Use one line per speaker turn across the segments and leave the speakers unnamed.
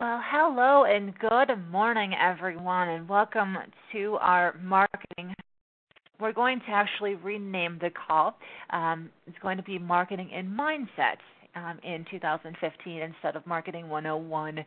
Well, hello and good morning, everyone, and welcome to our marketing. We're going to actually rename the call. It's going to be Marketing and Mindset in 2015 instead of Marketing 101.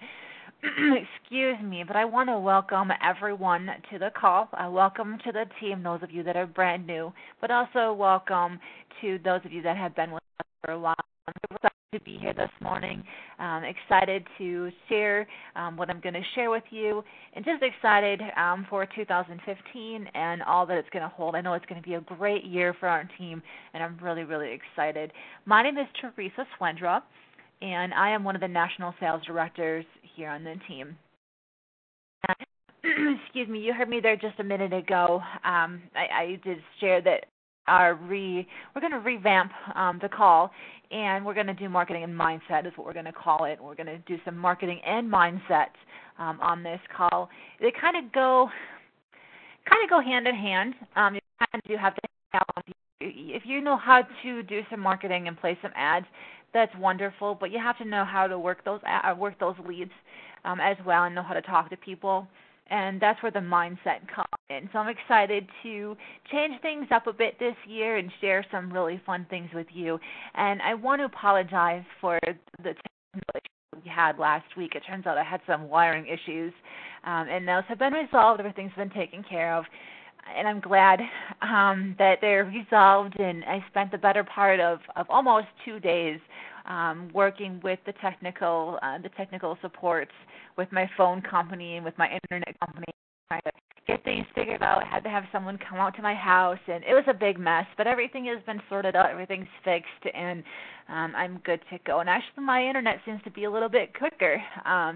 Excuse me, but I want to welcome everyone to the call. Welcome to the team, those of you that are brand new, but also welcome to those of you that have been with us for a while. We're excited to be here this morning. Excited to share what I'm going to share with you, and just excited for 2015 and all that it's going to hold. I know it's going to be a great year for our team, and I'm really, really excited. My name is Teresa Swendra, and I am one of the national sales directors here on the team. Excuse me, you heard me there just a minute ago. I did share that we're going to revamp the call, and we're going to do marketing and mindset is what we're going to call it. We're going to do some marketing and mindset on this call. They kind of go hand in hand. You kind of do have to if you know how to do some marketing and place some ads, that's wonderful. But you have to know how to work those leads as well, and know how to talk to people. And that's where the mindset comes in. So I'm excited to change things up a bit this year and share some really fun things with you. And I want to apologize for the technical issues we had last week. It turns out I had some wiring issues, and those have been resolved. Everything's been taken care of. And I'm glad that they're resolved, and I spent the better part of almost 2 days working with the technical supports with my phone company and with my internet company, trying to get things figured out. I had to have someone come out to my house, and it was a big mess, but everything has been sorted out. Everything's fixed, and I'm good to go. And actually, my internet seems to be a little bit quicker,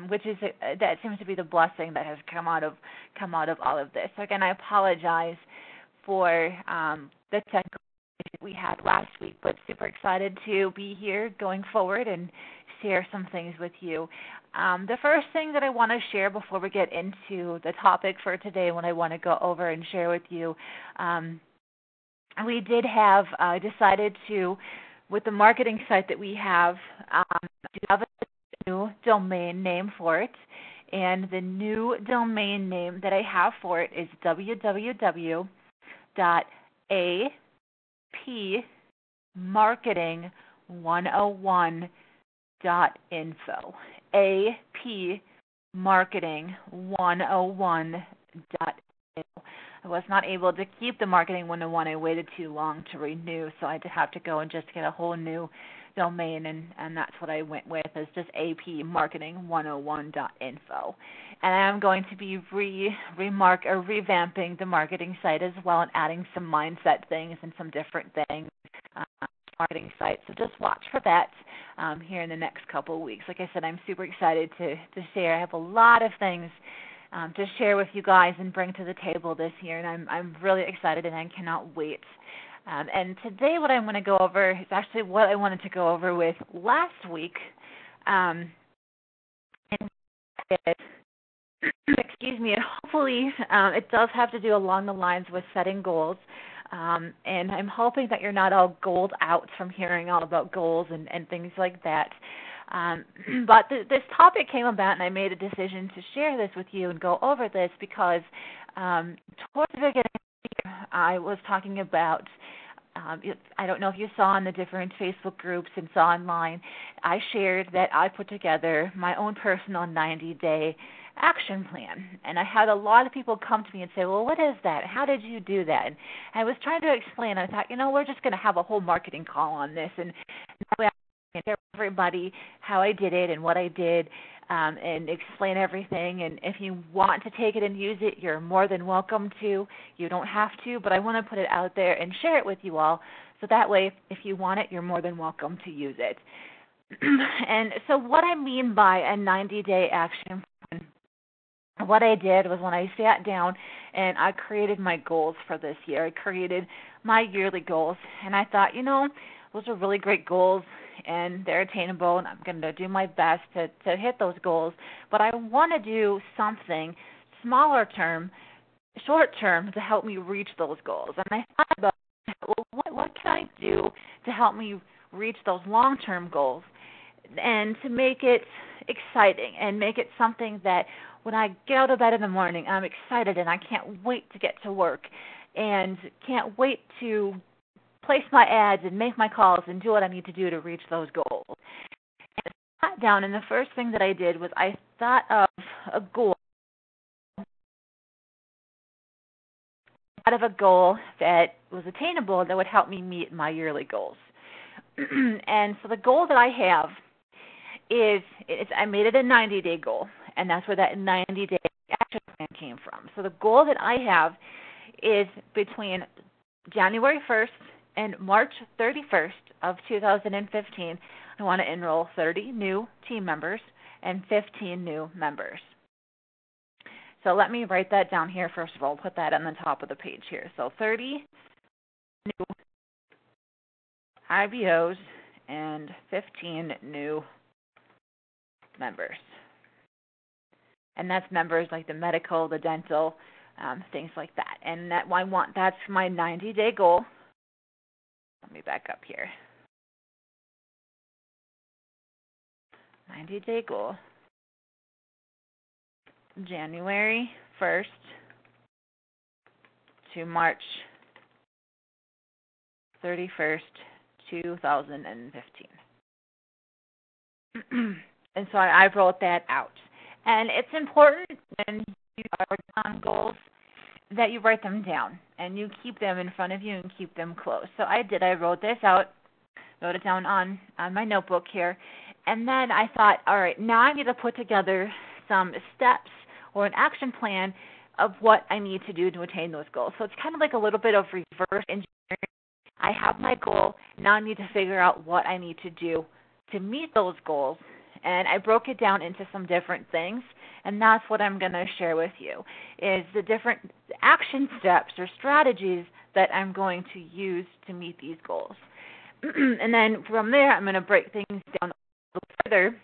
which is that seems to be the blessing that has come out of all of this. So again, I apologize for the technical issue we had last week, but super excited to be here going forward and share some things with you. The first thing that I want to share before we get into the topic for today, what I want to go over and share with you, we did have decided to, with the marketing site that we have, to have a new domain name for it. And the new domain name that I have for it is apmarketing101.info. apmarketing101.info. I was not able to keep the Marketing 101. I waited too long to renew, so I had to get to get a whole new domain, and that's what I went with, is just apmarketing101.info. And I'm going to be revamping the marketing site as well, and adding some mindset things and some different things marketing site. So just watch for that here in the next couple of weeks. Like I said, I'm super excited to share. I have a lot of things to share with you guys and bring to the table this year, and I'm really excited, and I cannot wait. And today what I'm going to go over is actually what I wanted to go over with last week. Excuse me, and hopefully it does have to do along the lines with setting goals. And I'm hoping that you're not all goaled out from hearing all about goals and things like that. But this topic came about, and I made a decision to share this with you and go over this because towards the beginning of the year, I was talking about, I don't know if you saw in the different Facebook groups and saw online, I shared that I put together my own personal 90-day action plan. And I had a lot of people come to me and say, well, what is that? How did you do that? And I was trying to explain. I thought, we're just going to have a whole marketing call on this, and that way I can share with everybody how I did it and what I did, and explain everything. And if you want to take it and use it, you're more than welcome to. You don't have to, but I want to put it out there and share it with you all, so that way if you want it, you're more than welcome to use it. And so what I mean by a 90-day action plan, what I did was when I sat down and I created my goals for this year, I created my yearly goals, and I thought, those are really great goals, and they're attainable, and I'm going to do my best to hit those goals, but I want to do something smaller term, short term, to help me reach those goals. And I thought about, well, what can I do to help me reach those long-term goals, and to make it exciting and make it something that when I get out of bed in the morning, I'm excited and I can't wait to get to work and can't wait to place my ads and make my calls and do what I need to do to reach those goals. And I sat down, and the first thing that I did was I thought of a goal. Out of a goal that was attainable that would help me meet my yearly goals. And so the goal that I have is I made it a 90-day goal, and that's where that 90-day action plan came from. So the goal that I have is between January 1st and March 31st of 2015, I want to enroll 30 new team members and 15 new members. So let me write that down here first of all. Put that on the top of the page here. So 30 new IBOs and 15 new members. And that's members like the medical, the dental, things like that. And that's my 90-day goal. Let me back up here. 90-day goal. January 1st to March 31st, 2015. And so I wrote that out. And it's important when you are working on goals that you write them down and you keep them in front of you and keep them close. So I did. I wrote this out, wrote it down on my notebook here. And then I thought, all right, now I need to put together some steps or an action plan of what I need to do to attain those goals. So it's kind of like a little bit of reverse engineering. I have my goal. Now I need to figure out what I need to do to meet those goals. And I broke it down into some different things, and that's what I'm going to share with you, is the different action steps or strategies that I'm going to use to meet these goals. And then from there, I'm going to break things down a little further,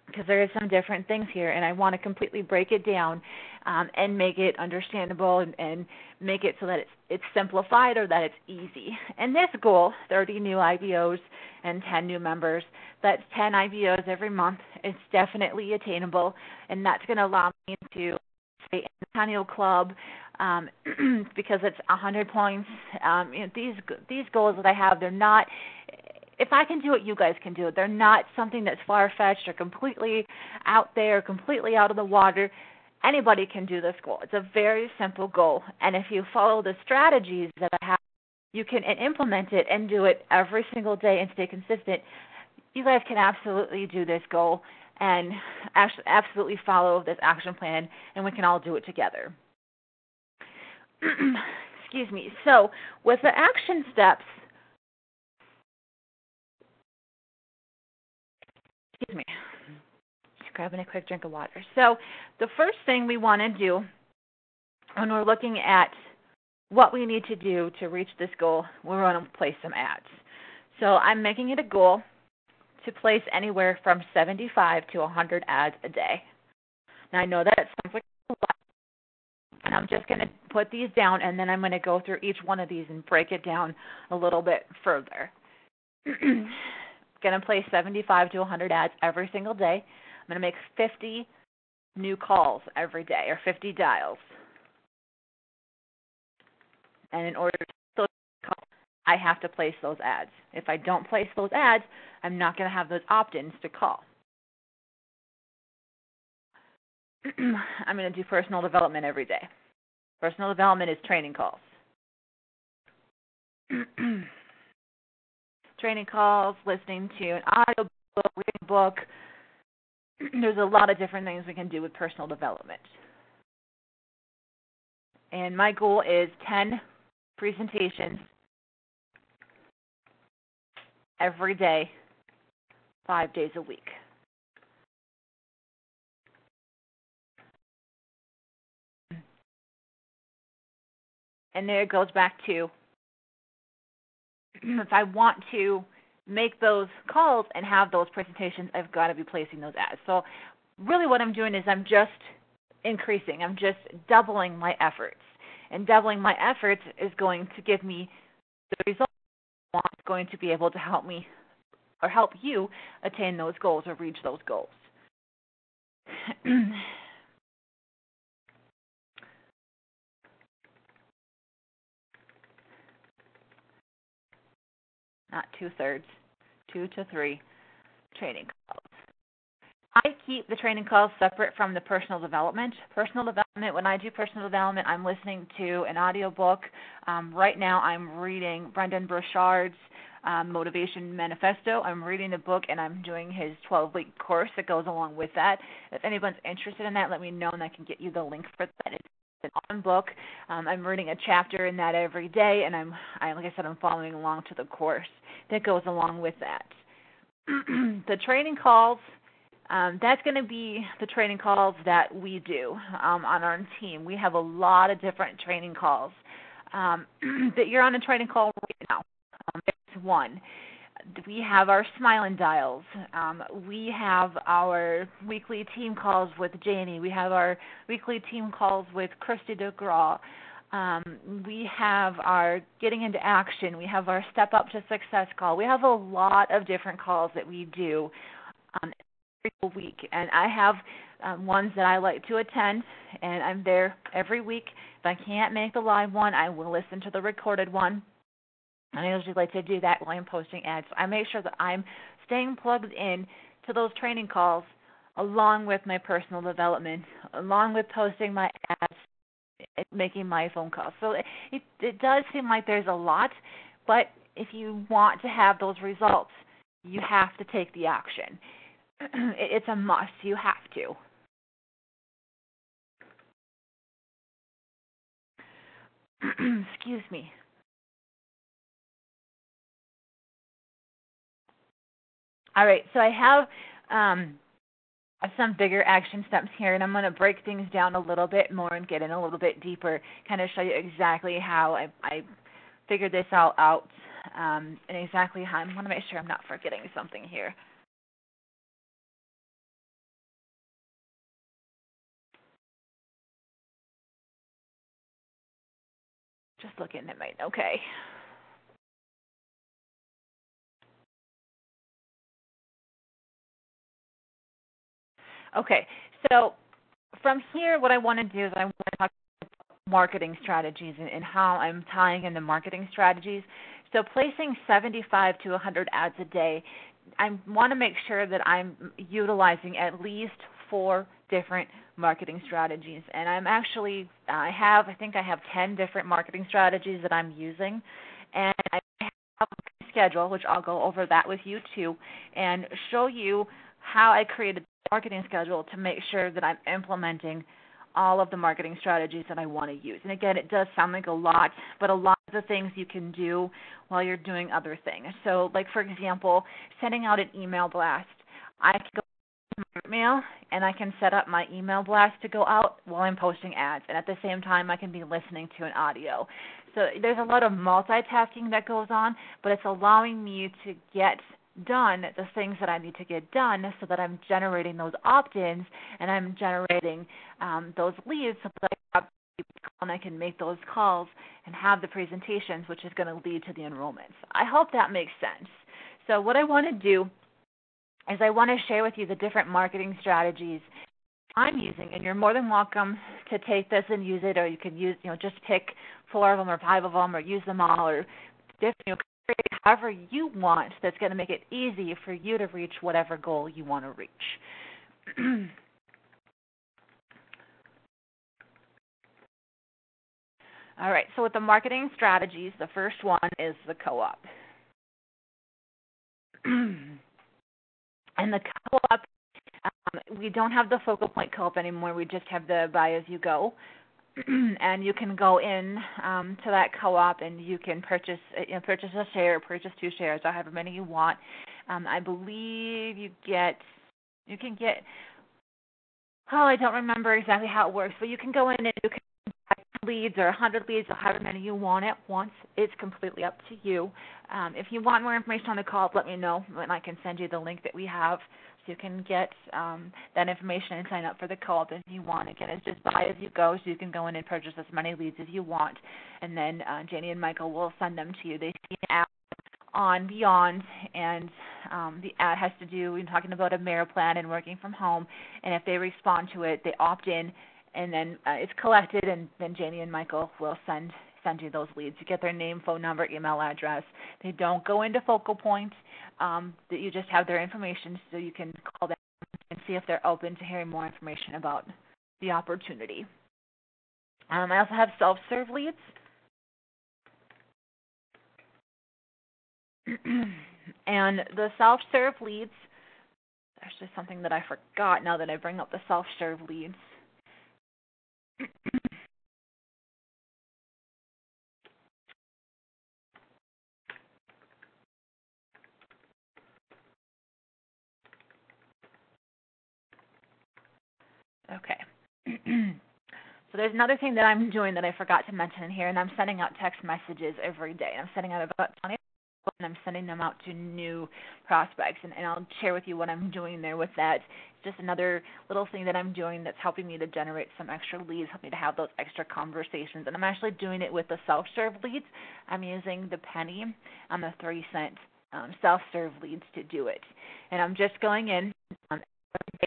because there is some different things here, and I want to completely break it down and make it understandable and make it so that it's simplified or that it's easy. And this goal, 30 new IBOs and 10 new members, that's 10 IBOs every month. It's definitely attainable, and that's going to allow me to stay in the Centennial Club because it's 100 points. These goals that I have, they're not – if I can do it, you guys can do it. They're not something that's far-fetched or completely out there, completely out of the water. Anybody can do this goal. It's a very simple goal. And if you follow the strategies that I have, you can implement it and do it every single day and stay consistent. You guys can absolutely do this goal and absolutely follow this action plan, and we can all do it together. Excuse me. So with the action steps, excuse me, just grabbing a quick drink of water. So the first thing we want to do when we're looking at what we need to do to reach this goal, we're going to place some ads. So I'm making it a goal to place anywhere from 75 to 100 ads a day. Now I know that sounds like a lot, and I'm just going to put these down, and then I'm going to go through each one of these and break it down a little bit further. Going to place 75 to 100 ads every single day. I'm going to make 50 new calls every day, or 50 dials. And in order to those calls, I have to place those ads. If I don't place those ads, I'm not going to have those opt-ins to call. I'm going to do personal development every day. Personal development is training calls. Training calls, listening to an audio book, reading a book. There's a lot of different things we can do with personal development. And my goal is 10 presentations every day, 5 days a week. And there it goes back to, if I want to make those calls and have those presentations, I've got to be placing those ads. So really what I'm doing is I'm just increasing. I'm just doubling my efforts. And doubling my efforts is going to give me the results I want. It's going to be able to help me or help you attain those goals or reach those goals. Not 2/3, 2 to 3 training calls. I keep the training calls separate from the personal development. Personal development, when I do personal development, I'm listening to an audiobook. Right now I'm reading Brendan Burchard's Motivation Manifesto. I'm reading the book, and I'm doing his 12-week course that goes along with that. If anyone's interested in that, let me know, and I can get you the link for that. It's an awesome book. I'm reading a chapter in that every day, and like I said, I'm following along to the course that goes along with that. The training calls, that's going to be the training calls that we do on our team. We have a lot of different training calls. That you're on a training call right now. There's one. We have our Smile Dials. We have our weekly team calls with Janie. We have our weekly team calls with Christy DeGraw. We have our Getting into Action. We have our Step Up to Success call. We have a lot of different calls that we do every week, and I have ones that I like to attend, and I'm there every week. If I can't make the live one, I will listen to the recorded one. And I usually like to do that while I'm posting ads. I make sure that I'm staying plugged in to those training calls along with my personal development, along with posting my ads, and making my phone calls. So it does seem like there's a lot, but if you want to have those results, you have to take the action. It's a must. You have to. Excuse me. All right, so I have some bigger action steps here, and I'm going to break things down a little bit more and get in a little bit deeper, kind of show you exactly how I figured this all out, and exactly how I want to make sure I'm not forgetting something here. Just looking at my, okay. Okay, so from here, what I want to do is I want to talk about marketing strategies and how I'm tying in the marketing strategies. So placing 75 to 100 ads a day, I want to make sure that I'm utilizing at least 4 different marketing strategies. And I'm actually, I think I have 10 different marketing strategies that I'm using. And I have a schedule, which I'll go over that with you too, and show you how I created the marketing schedule to make sure that I'm implementing all of the marketing strategies that I want to use. And again, it does sound like a lot, but a lot of the things you can do while you're doing other things. So like, for example, sending out an email blast. I can go to my email, and I can set up my email blast to go out while I'm posting ads. And at the same time, I can be listening to an audio. So there's a lot of multitasking that goes on, but it's allowing me to get done the things that I need to get done so that I'm generating those opt-ins and I'm generating those leads so that I have people and I can make those calls and have the presentations, which is going to lead to the enrollments. I hope that makes sense. So what I want to do is I want to share with you the different marketing strategies I'm using, and you're more than welcome to take this and use it, or you can use, just pick 4 of them or 5 of them, or use them all, or create however you want that's going to make it easy for you to reach whatever goal you want to reach. All right, so with the marketing strategies, the first one is the co-op. And the co-op, we don't have the focal point co-op anymore. We just have the buy as you go. And you can go in to that co-op and you can purchase a share, purchase 2 shares, or however many you want. I believe you can get, I don't remember exactly how it works, but you can go in and you can buy leads or 100 leads or however many you want at once. It's completely up to you. If you want more information on the co-op, let me know, and I can send you the link that we have. So you can get that information and sign up for the co-op if you want. Again, it's just buy as you go, so you can go in and purchase as many leads as you want. And then Janie and Michael will send them to you. They see an app on Beyond, and The ad has to do, we're talking about a merit plan and working from home, and if they respond to it, they opt in, and then it's collected, and then Janie and Michael will send you those leads. You get their name, phone number, email address. They don't go into Focal Point. That you just have their information, so you can call them and see if they're open to hearing more information about the opportunity. I also have self-serve leads. And the self-serve leads, there's just something that I forgot now that I bring up the self-serve leads. Okay. So there's another thing that I'm doing that I forgot to mention in here, and I'm sending out text messages every day. I'm sending out about 20, and I'm sending them out to new prospects, and I'll share with you what I'm doing there with that. It's just another little thing that I'm doing that's helping me to generate some extra leads, helping me to have those extra conversations. And I'm actually doing it with the self-serve leads. I'm using the penny on the 3-cent self-serve leads to do it. And I'm just going in every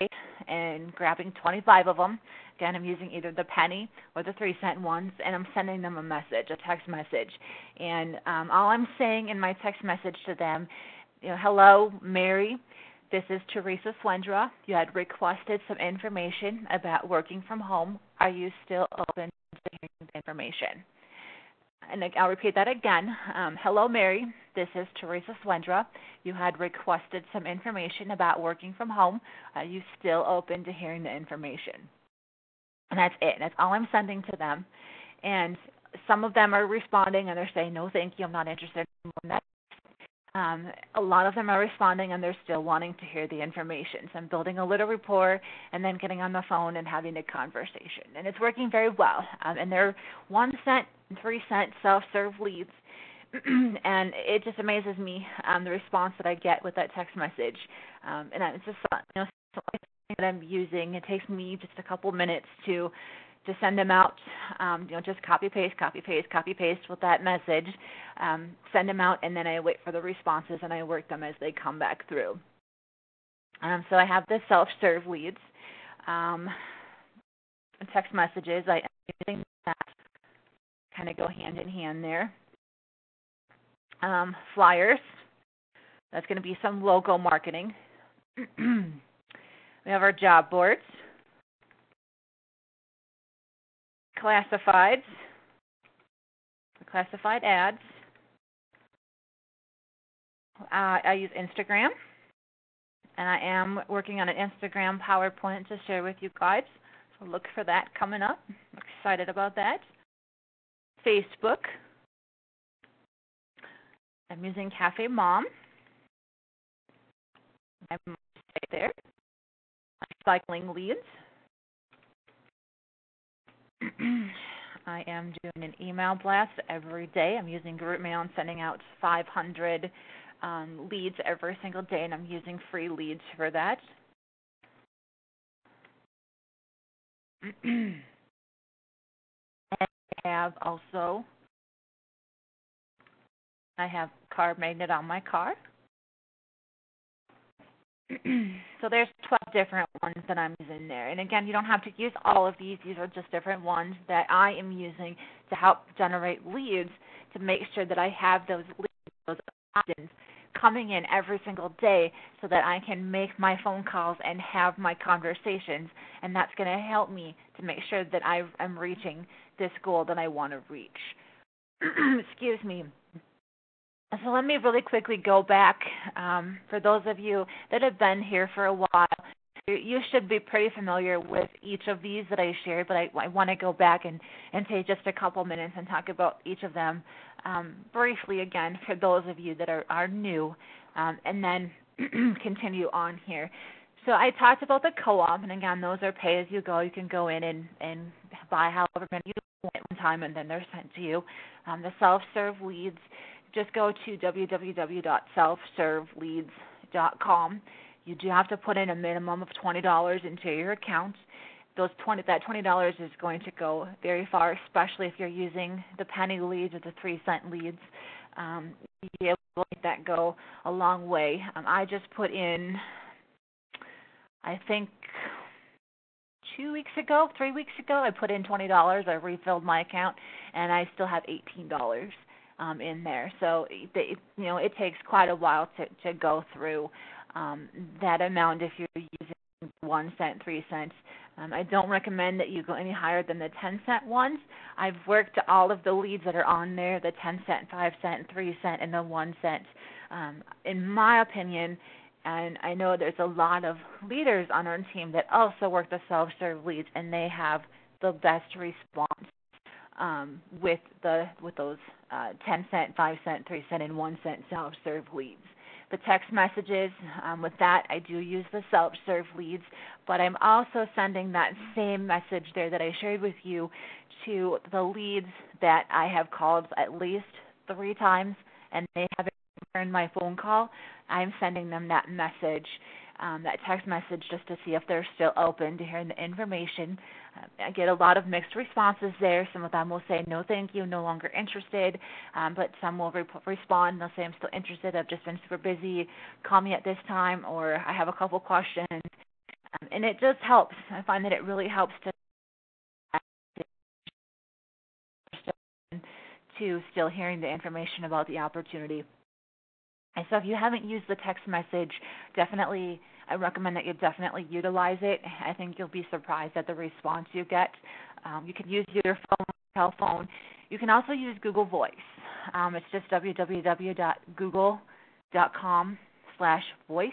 day and grabbing 25 of them. Again, I'm using either the penny or the 3-cent ones, and I'm sending them a message, a text message. And all I'm saying in my text message to them, hello, Mary. This is Teresa Swendra. You had requested some information about working from home. Are you still open to hearing the information? And I'll repeat that again. Hello, Mary. This is Teresa Swendra. You had requested some information about working from home. Are you still open to hearing the information? And that's it. That's all I'm sending to them. And some of them are responding, and they're saying, no, thank you, I'm not interested in that. A lot of them are responding, and they're still wanting to hear the information. So I'm building a little rapport and then getting on the phone and having a conversation. And it's working very well. And they're 1-cent, 3-cent self-serve leads. And it just amazes me, the response that I get with that text message. And it's just something that I'm using. It takes me just a couple minutes to send them out, just copy paste with that message, send them out, and then I wait for the responses and I work them as they come back through. So I have the self-serve leads, text messages. I think that kind of go hand in hand there. Flyers. That's going to be some logo marketing. We have our job boards. Classifieds, classified ads. I use Instagram, and I am working on an Instagram PowerPoint to share with you guys. So look for that coming up. I'm excited about that. Facebook. I'm using Cafe Mom. I'm right there. Cycling leads. I am doing an email blast every day. I'm using group mail and sending out 500 leads every single day, and I'm using free leads for that. And I have car magnet on my car. So there's 12 different ones that I'm using there. And again, you don't have to use all of these. These are just different ones that I am using to help generate leads to make sure that I have those leads, those options coming in every single day so that I can make my phone calls and have my conversations. And that's going to help me to make sure that I'm reaching this goal that I want to reach. Excuse me. So let me really quickly go back. For those of you that have been here for a while, you should be pretty familiar with each of these that I shared, but I want to go back and take just a couple minutes and talk about each of them briefly again for those of you that are new, and then continue on here. So I talked about the co-op, and again, those are pay-as-you-go. You can go in and buy however many you want at one time, and then they're sent to you. The self-serve leads, just go to www.selfserveleads.com. You do have to put in a minimum of $20 into your account. That $20 is going to go very far, especially if you're using the penny leads or the 3-cent leads. be able to make that go a long way. I just put in, I think 3 weeks ago, I put in $20. I refilled my account, and I still have $18 in there. So it takes quite a while to go through that amount if you're using 1 cent, 3 cents. I don't recommend that you go any higher than the 10-cent ones. I've worked all of the leads that are on there, the 10-cent, 5-cent, 3-cent, and the 1 cent. In my opinion, and I know there's a lot of leaders on our team that also work the self-serve leads, and they have the best response with those 10-cent, 5-cent, 3-cent, and 1 cent self-serve leads. The text messages, with that, I do use the self-serve leads, but I'm also sending that same message there that I shared with you to the leads that I have called at least 3 times, and they haven't returned my phone call. I'm sending them that message, that text message, just to see if they're still open to hearing the information. I get a lot of mixed responses there. Some of them will say, no, thank you, no longer interested, but some will respond. They'll say, I'm still interested. I've just been super busy. Call me at this time, or I have a couple questions. And it just helps. I find that it really helps to still hearing the information about the opportunity. And so if you haven't used the text message, I recommend that you definitely utilize it. I think you'll be surprised at the response you get. You can use your cell phone. You can also use Google Voice. It's just www.google.com/voice.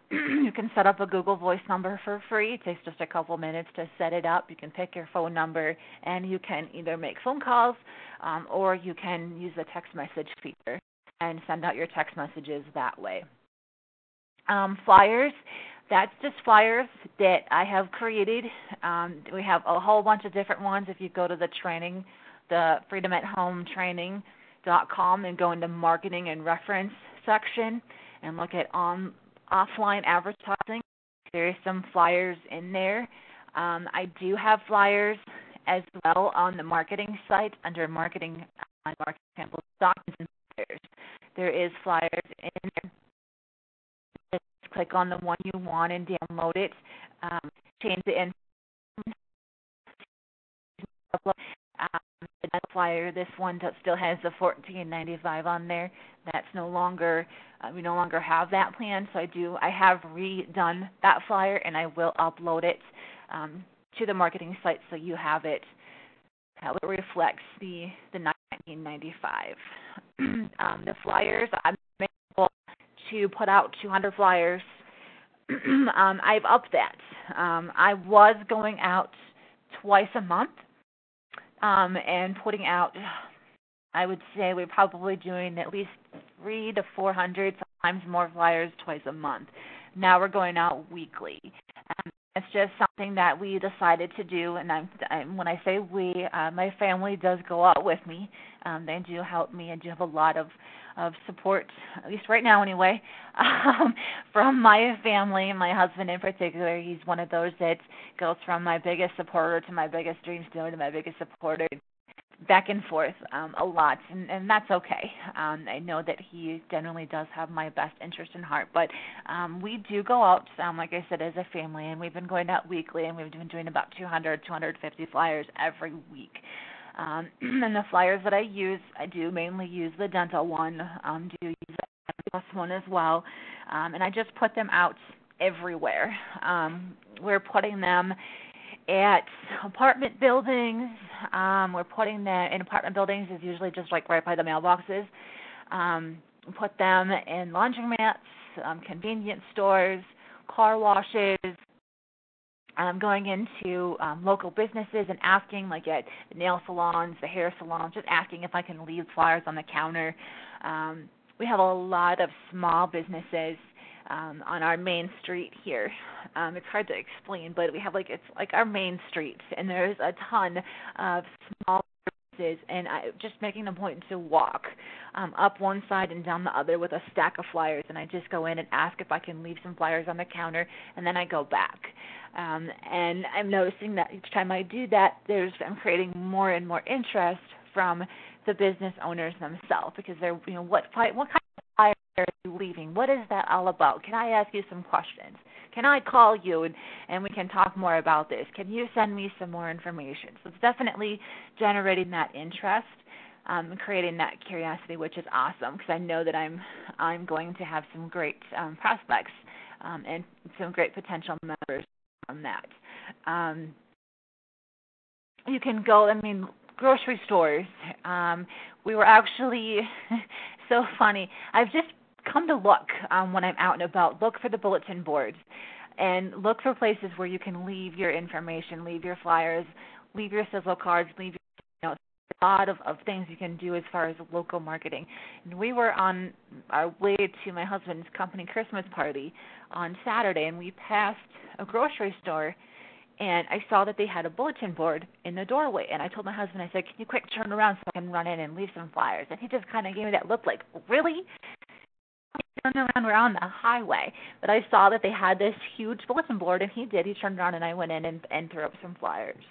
You can set up a Google Voice number for free. It takes just a couple minutes to set it up. You can pick your phone number, and you can either make phone calls or you can use the text message feature and send out your text messages that way. Flyers, that's just flyers that I have created. We have a whole bunch of different ones. If you go to the training, the freedomathometraining.com, and go into marketing and reference section and look at offline advertising, there is some flyers in there. I do have flyers as well on the marketing site under marketing samples, documents, and flyers. There is flyers in there. Just click on the one you want and download it. Change the the flyer. This one still has the $14.95 on there. That's no longer we no longer have that plan. So I have redone that flyer, and I will upload it to the marketing site so you have it. How it reflects the $19.95. The flyers, I'm able to put out 200 flyers. I've upped that. I was going out twice a month and putting out, I would say we're probably doing at least 300 to 400, sometimes more flyers twice a month. Now we're going out weekly. It's just something that we decided to do, and when I say we, my family does go out with me. They do help me. I do have a lot of support, at least right now anyway, from my family, my husband in particular. He's one of those that goes from my biggest supporter to my biggest dream stealer to my biggest supporter, back and forth a lot, and that's okay. I know that he generally does have my best interest in heart, but we do go out, like I said, as a family, and we've been going out weekly, and we've been doing about 200, 250 flyers every week. And the flyers that I use, I do mainly use the dental one, do use the plus one as well, and I just put them out everywhere. We're putting them at apartment buildings. We're putting them in apartment buildings is usually just like right by the mailboxes. Put them in laundromats, convenience stores, car washes, going into local businesses and asking, like at the nail salons, the hair salons, just asking if I can leave flyers on the counter. We have a lot of small businesses on our main street here. It's hard to explain, but we have it's like our main street, and there's a ton of small businesses, and just making a point to walk up one side and down the other with a stack of flyers, and I just go in and ask if I can leave some flyers on the counter, and then I go back. And I'm noticing that each time I do that, I'm creating more and more interest from the business owners themselves, because they're, what kind of flyer are you leaving? What is that all about? Can I ask you some questions? Can I call you and we can talk more about this? Can you send me some more information? So it's definitely generating that interest, and creating that curiosity, which is awesome, because I know that I'm going to have some great prospects, and some great potential members from that. You can go, grocery stores. We were actually so funny. I've just come to look, when I'm out and about, look for the bulletin boards and look for places where you can leave your information, leave your flyers, leave your sizzle cards, leave your, a lot of things you can do as far as local marketing. And we were on our way to my husband's company Christmas party on Saturday, and we passed a grocery store, and I saw that they had a bulletin board in the doorway. And I told my husband, I said, can you quick turn around so I can run in and leave some flyers? And he just kind of gave me that look like, really? Turned around, we're on the highway. But I saw that they had this huge bulletin board, and he did. He turned around, and I went in and threw up some flyers.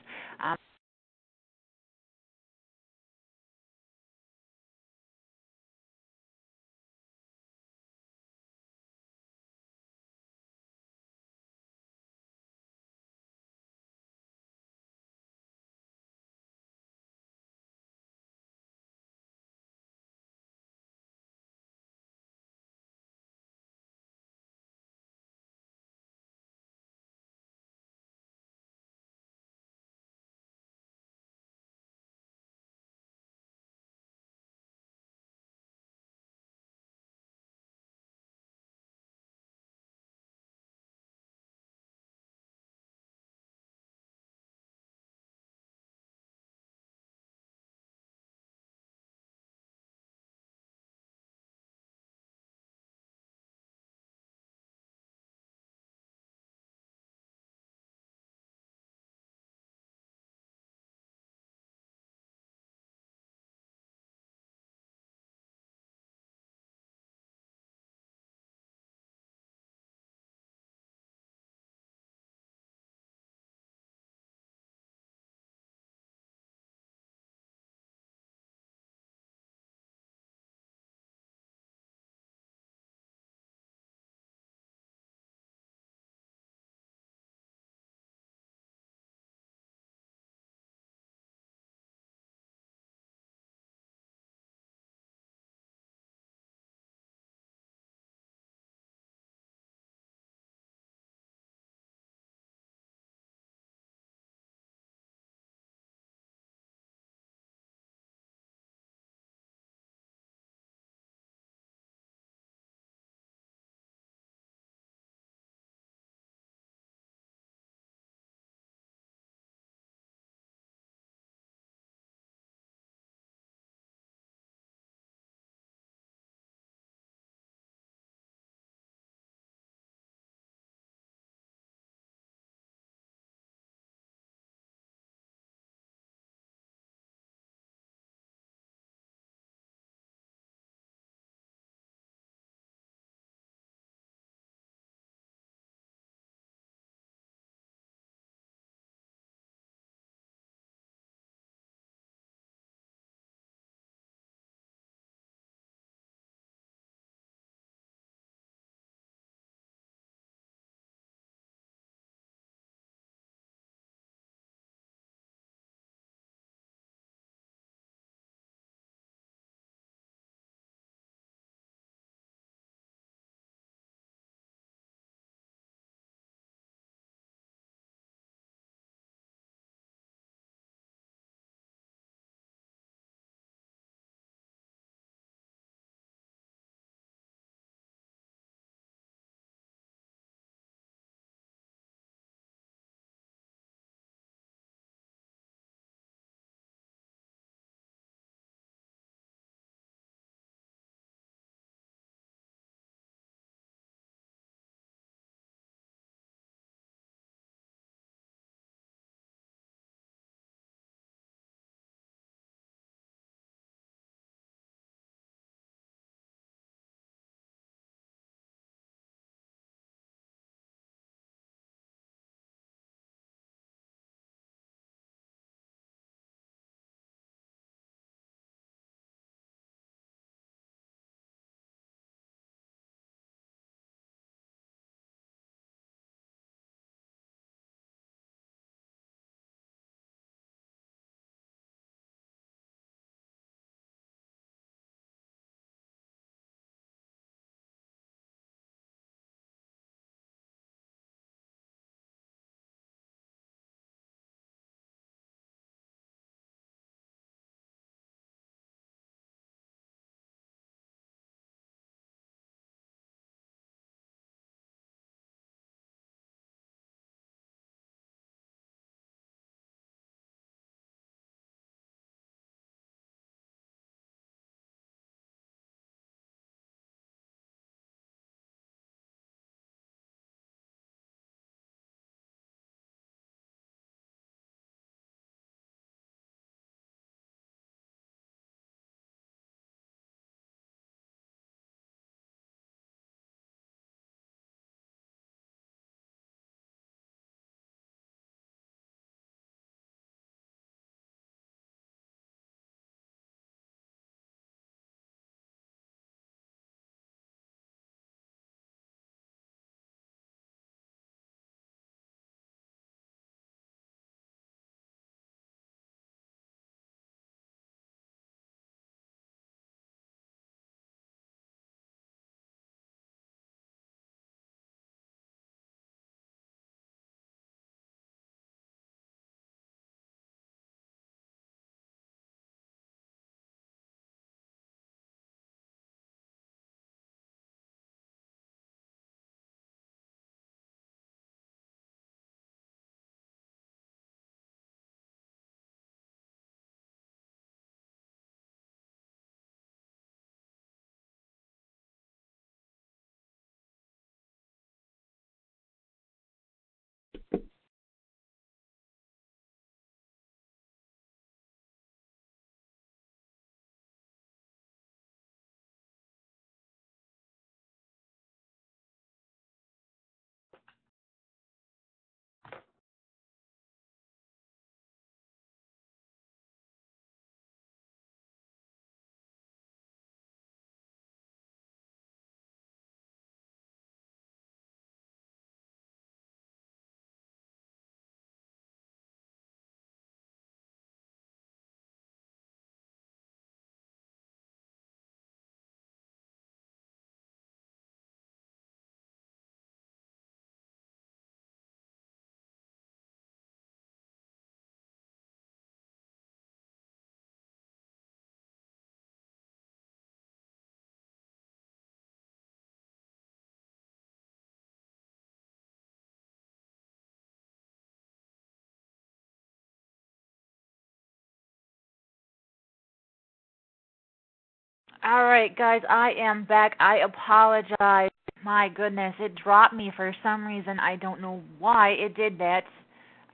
All right, guys, I am back. I apologize. My goodness, it dropped me for some reason. I don't know why it did that.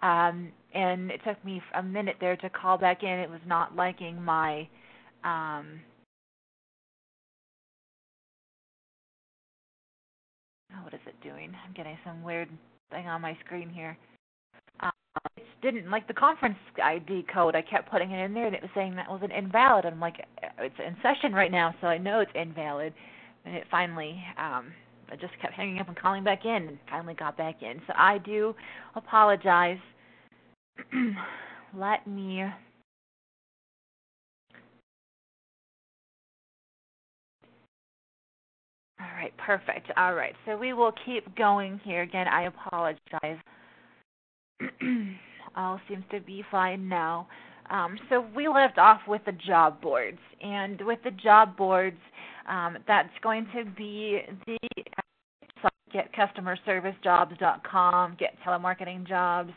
And it took me a minute there to call back in. It was not liking my what is it doing? I'm getting some weird thing on my screen here. It didn't like the conference ID code. I kept putting it in there, and it was saying that wasn't invalid. I'm like, it's in session right now, so I know it's invalid. And it finally, I just kept hanging up and calling back in, and finally got back in. So I do apologize. Let me. All right, perfect. All right, so we will keep going here. Again, I apologize. All seems to be fine now. So we left off with the job boards, and with the job boards, that's going to be the getcustomerservicejobs.com, gettelemarketingjobs,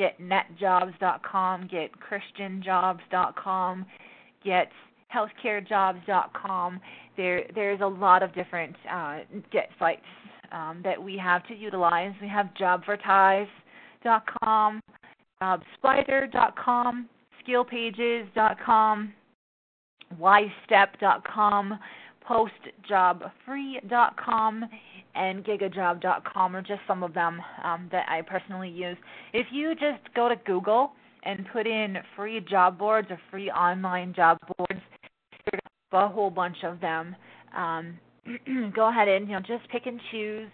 getnetjobs.com, getchristianjobs.com, gethealthcarejobs.com. There's a lot of different get sites that we have to utilize. We have jobvertise.com, jobspider.com, skillpages.com, ystep.com, postjobfree.com, and gigajob.com are just some of them that I personally use. If you just go to Google and put in free job boards or free online job boards, there's a whole bunch of them. Go ahead and just pick and choose.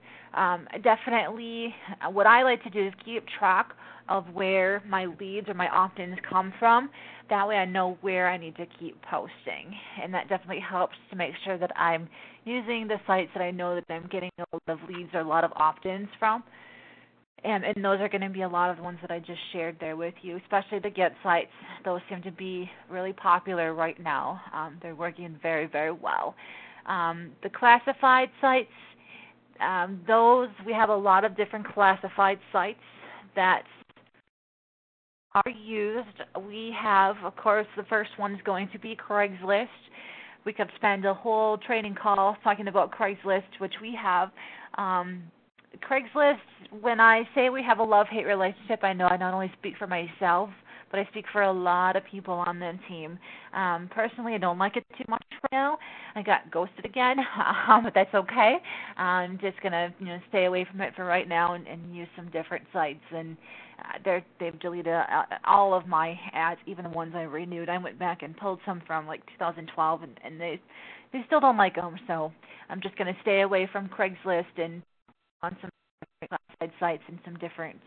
Definitely, what I like to do is keep track of where my leads or my opt-ins come from. That way I know where I need to keep posting. And that definitely helps to make sure that I'm using the sites that I know that I'm getting a lot of leads or a lot of opt-ins from. And those are going to be a lot of the ones that I just shared there with you, especially the Get sites. Those seem to be really popular right now. They're working very, very well. The classified sites, those, we have a lot of different classified sites that are used. We have, of course, the first one is going to be Craigslist. We could spend a whole training call talking about Craigslist, which we have. Craigslist, when I say we have a love-hate relationship, I know I not only speak for myself, but I speak for a lot of people on the team. Personally, I don't like it too much right now. I got ghosted again, but that's okay. I'm just going to stay away from it for right now and use some different sites. And they've deleted all of my ads, even the ones I renewed. I went back and pulled some from like 2012, and they still don't like them. So I'm just going to stay away from Craigslist and on some classified sites and some different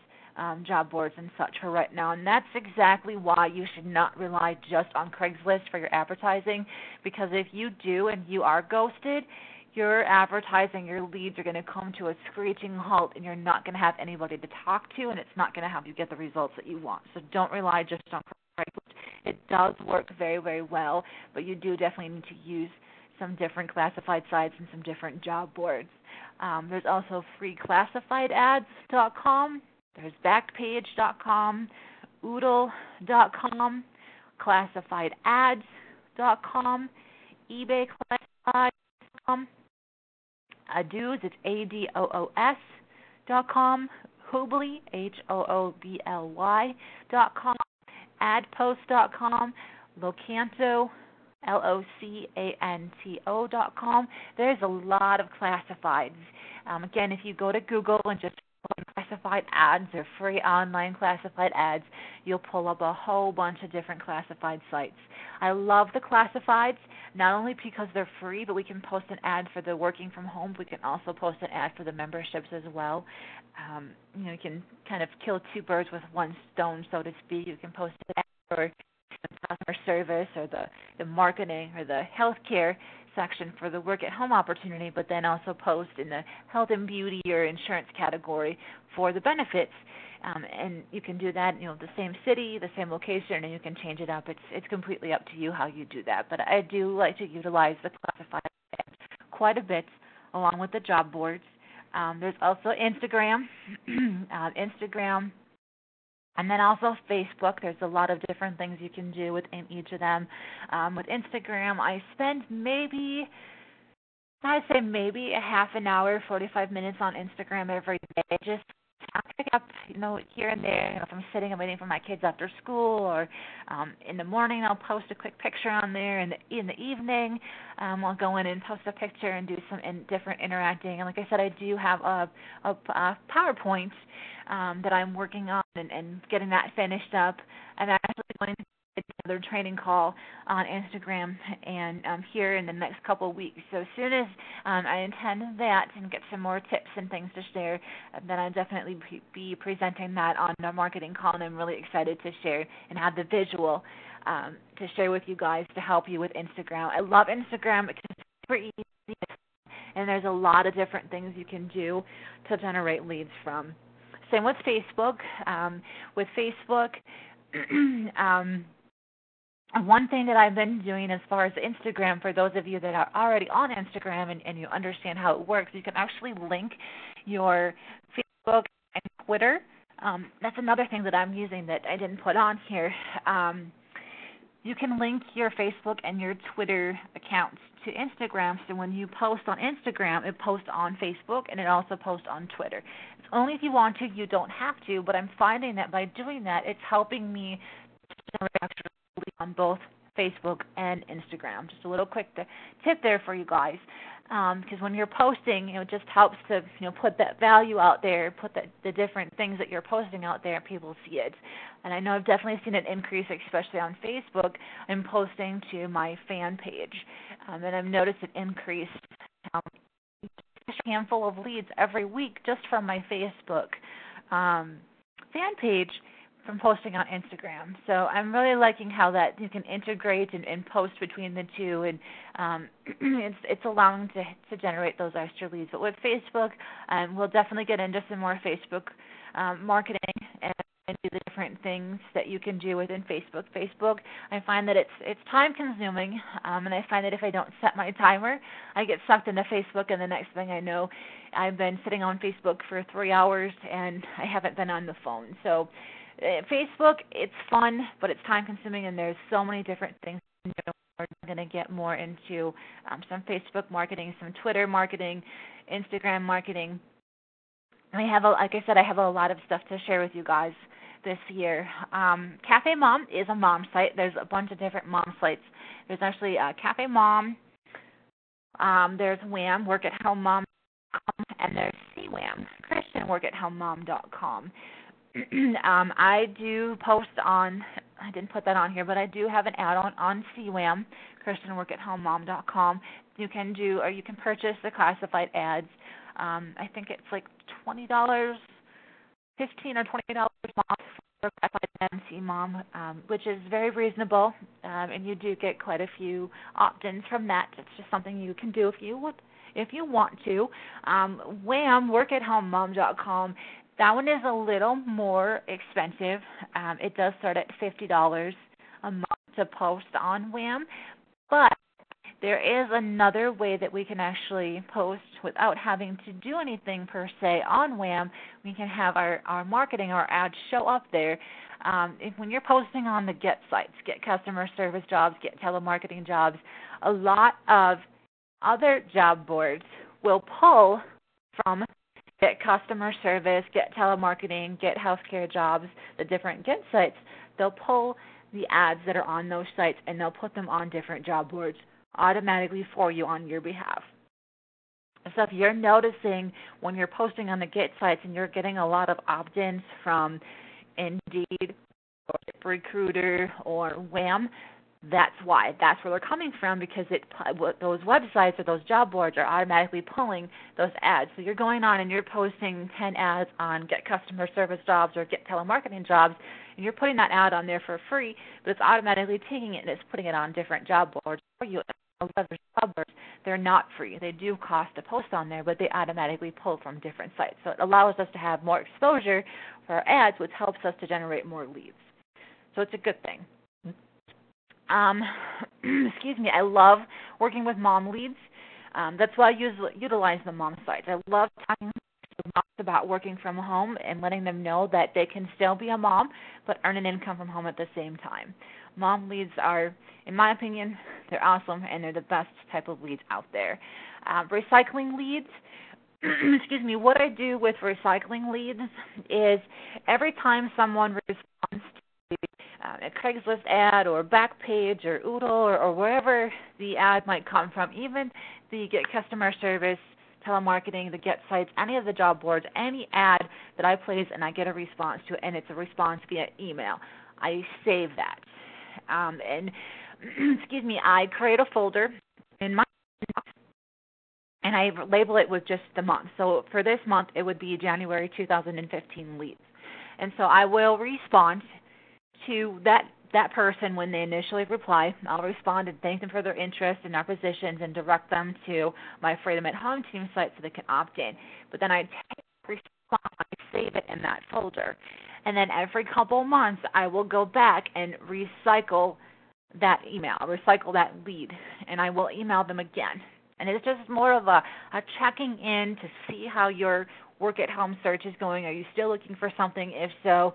job boards and such for right now. And that's exactly why you should not rely just on Craigslist for your advertising, because if you do and you are ghosted, your advertising, your leads are going to come to a screeching halt, and you're not going to have anybody to talk to, and it's not going to help you get the results that you want. So don't rely just on Craigslist. It does work very, very well, but you do definitely need to use some different classified sites and some different job boards. There's also freeclassifiedads.com. There's backpage.com, oodle.com, classifiedads.com, ebayclassified.com, Adoos, it's ADOOS.com, Hoobly, HOOBLY.com, adpost.com, Locanto, LOCANTO.com. There's a lot of classifieds. Again, if you go to Google and just put classified ads or free online classified ads, you'll pull up a whole bunch of different classified sites. I love the classifieds, not only because they're free, but we can post an ad for the working from home. We can also post an ad for the memberships as well. You can kind of kill two birds with one stone, so to speak. You can post an ad for customer service or the marketing or the healthcare section for the work at home opportunity, but then also post in the health and beauty or insurance category for the benefits. And you can do that, the same city, the same location, and you can change it up. It's completely up to you how you do that. But I do like to utilize the classified ads quite a bit along with the job boards. There's also Instagram. Instagram And then also Facebook, there's a lot of different things you can do within each of them. With Instagram, I spend I'd say maybe a half an hour, 45 minutes on Instagram every day. Just I'll pick up, here and there. If I'm sitting and waiting for my kids after school, or in the morning, I'll post a quick picture on there. In the evening, I'll go in and post a picture and do some different interacting. And like I said, I do have a PowerPoint that I'm working on and getting that finished up. I'm actually going to another training call on Instagram and here in the next couple of weeks. So as soon as I attend that and get some more tips and things to share, then I'll definitely be presenting that on our marketing call, and I'm really excited to share and have the visual to share with you guys to help you with Instagram. I love Instagram because it's super easy, and there's a lot of different things you can do to generate leads from. Same with Facebook. With Facebook, one thing that I've been doing as far as Instagram, for those of you that are already on Instagram and you understand how it works, you can actually link your Facebook and Twitter. That's another thing that I'm using that I didn't put on here. You can link your Facebook and your Twitter accounts to Instagram, so when you post on Instagram, it posts on Facebook and it also posts on Twitter. It's only if you want to, you don't have to, but I'm finding that by doing that, it's helping me generate actually on both Facebook and Instagram. Just a little quick tip there for you guys, because when you're posting, it just helps to put that value out there, put the different things that you're posting out there, and people see it. And I know I've definitely seen an increase, especially on Facebook. I'm posting to my fan page, and I've noticed an increase, a handful of leads every week just from my Facebook fan page from posting on Instagram. So I'm really liking how that you can integrate and post between the two, and it's allowing to generate those extra leads. But with Facebook, we'll definitely get into some more Facebook marketing and do the different things that you can do within Facebook. Facebook, I find that it's time consuming, and I find that if I don't set my timer, I get sucked into Facebook, and the next thing I know, I've been sitting on Facebook for 3 hours and I haven't been on the phone. So Facebook, it's fun, but it's time consuming, and there's so many different things. We're going to get more into some Facebook marketing, some Twitter marketing, Instagram marketing. And like I said, I have a lot of stuff to share with you guys this year. Cafe Mom is a mom site. There's a bunch of different mom sites. There's actually Cafe Mom. There's Wham, Work at Home Mom.com, and there's CWAM, ChristianWorkAtHomeMom.com. I do post on, I didn't put that on here, but I do have an add-on on CWAM, ChristianWorkAtHomeMom.com. You can purchase the classified ads. I think it's like $20, $15 or $20 a month for classified ads and CMOM, which is very reasonable, and you do get quite a few opt-ins from that. It's just something you can do if you want to. Wham, WorkAtHomeMom.com. That one is a little more expensive. It does start at $50 a month to post on Wham, but there is another way that we can actually post without having to do anything per se on Wham. We can have our marketing, our ads show up there. When you're posting on the Get sites, Get Customer Service Jobs, Get Telemarketing Jobs, a lot of other job boards will pull from Get Customer Service, Get Telemarketing, Get Healthcare Jobs, the different Get sites. They'll pull the ads that are on those sites, and they'll put them on different job boards automatically for you on your behalf. So if you're noticing when you're posting on the Get sites and you're getting a lot of opt-ins from Indeed or Recruiter or Wham, that's why. That's where they're coming from, because those websites or those job boards are automatically pulling those ads. So you're going on and you're posting 10 ads on Get Customer Service Jobs or Get Telemarketing Jobs, and you're putting that ad on there for free, but it's automatically taking it and it's putting it on different job boards for you. Other job boards, they're not free. They do cost to post on there, but they automatically pull from different sites. So it allows us to have more exposure for our ads, which helps us to generate more leads. So it's a good thing. Excuse me, I love working with mom leads. That's why I utilize the mom sites. I love talking to moms about working from home and letting them know that they can still be a mom but earn an income from home at the same time. Mom leads are, in my opinion, they're awesome and they're the best type of leads out there. Recycling leads, excuse me, what I do with recycling leads is every time someone responds to a Craigslist ad or Backpage or Oodle or wherever the ad might come from, even the Get Customer Service, telemarketing, the Get Sites, any of the job boards, any ad that I place and I get a response to it, and it's a response via email, I save that. And excuse me, I create a folder in my inbox, and I label it with just the month. So for this month, it would be January 2015 leads. And so I will respond to that person when they initially reply. I'll respond and thank them for their interest in our positions and direct them to my Freedom at Home team site so they can opt in. But then I take the response, I save it in that folder. And then every couple months, I will go back and recycle that email, recycle that lead, and I will email them again. And it's just more of a checking in to see how your work at home search is going. Are you still looking for something? If so,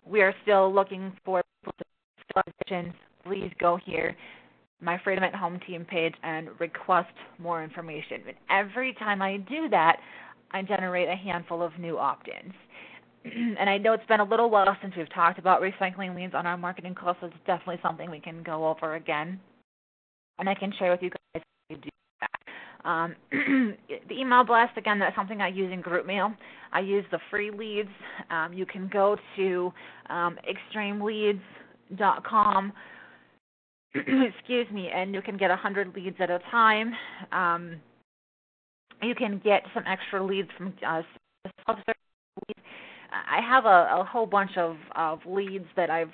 we are still looking for people to fill positions. Please go here, my Freedom at Home team page, and request more information. And every time I do that, I generate a handful of new opt-ins. And I know it's been a little while since we've talked about recycling leads on our marketing call, so it's definitely something we can go over again. And I can share with you guys how to do that. The email blast, again, that's something I use in GroupMail. I use the free leads. You can go to extremeleads.com, excuse me, and you can get 100 leads at a time. You can get some extra leads from self-service leads. I have a whole bunch of leads that I've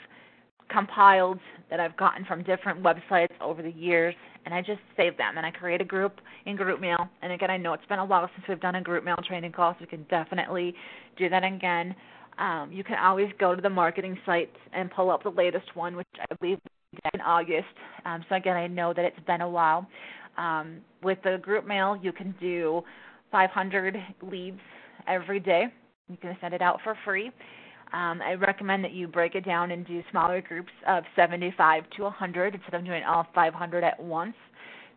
compiled that I've gotten from different websites over the years, and I just save them, and I create a group in GroupMail. And again, I know it's been a while since we've done a GroupMail training call, so we can definitely do that again. You can always go to the marketing site and pull up the latest one, which I believe we did in August. So again, I know that it's been a while. With the GroupMail, you can do 500 leads every day. You can send it out for free. I recommend that you break it down into smaller groups of 75 to 100 instead of doing all 500 at once.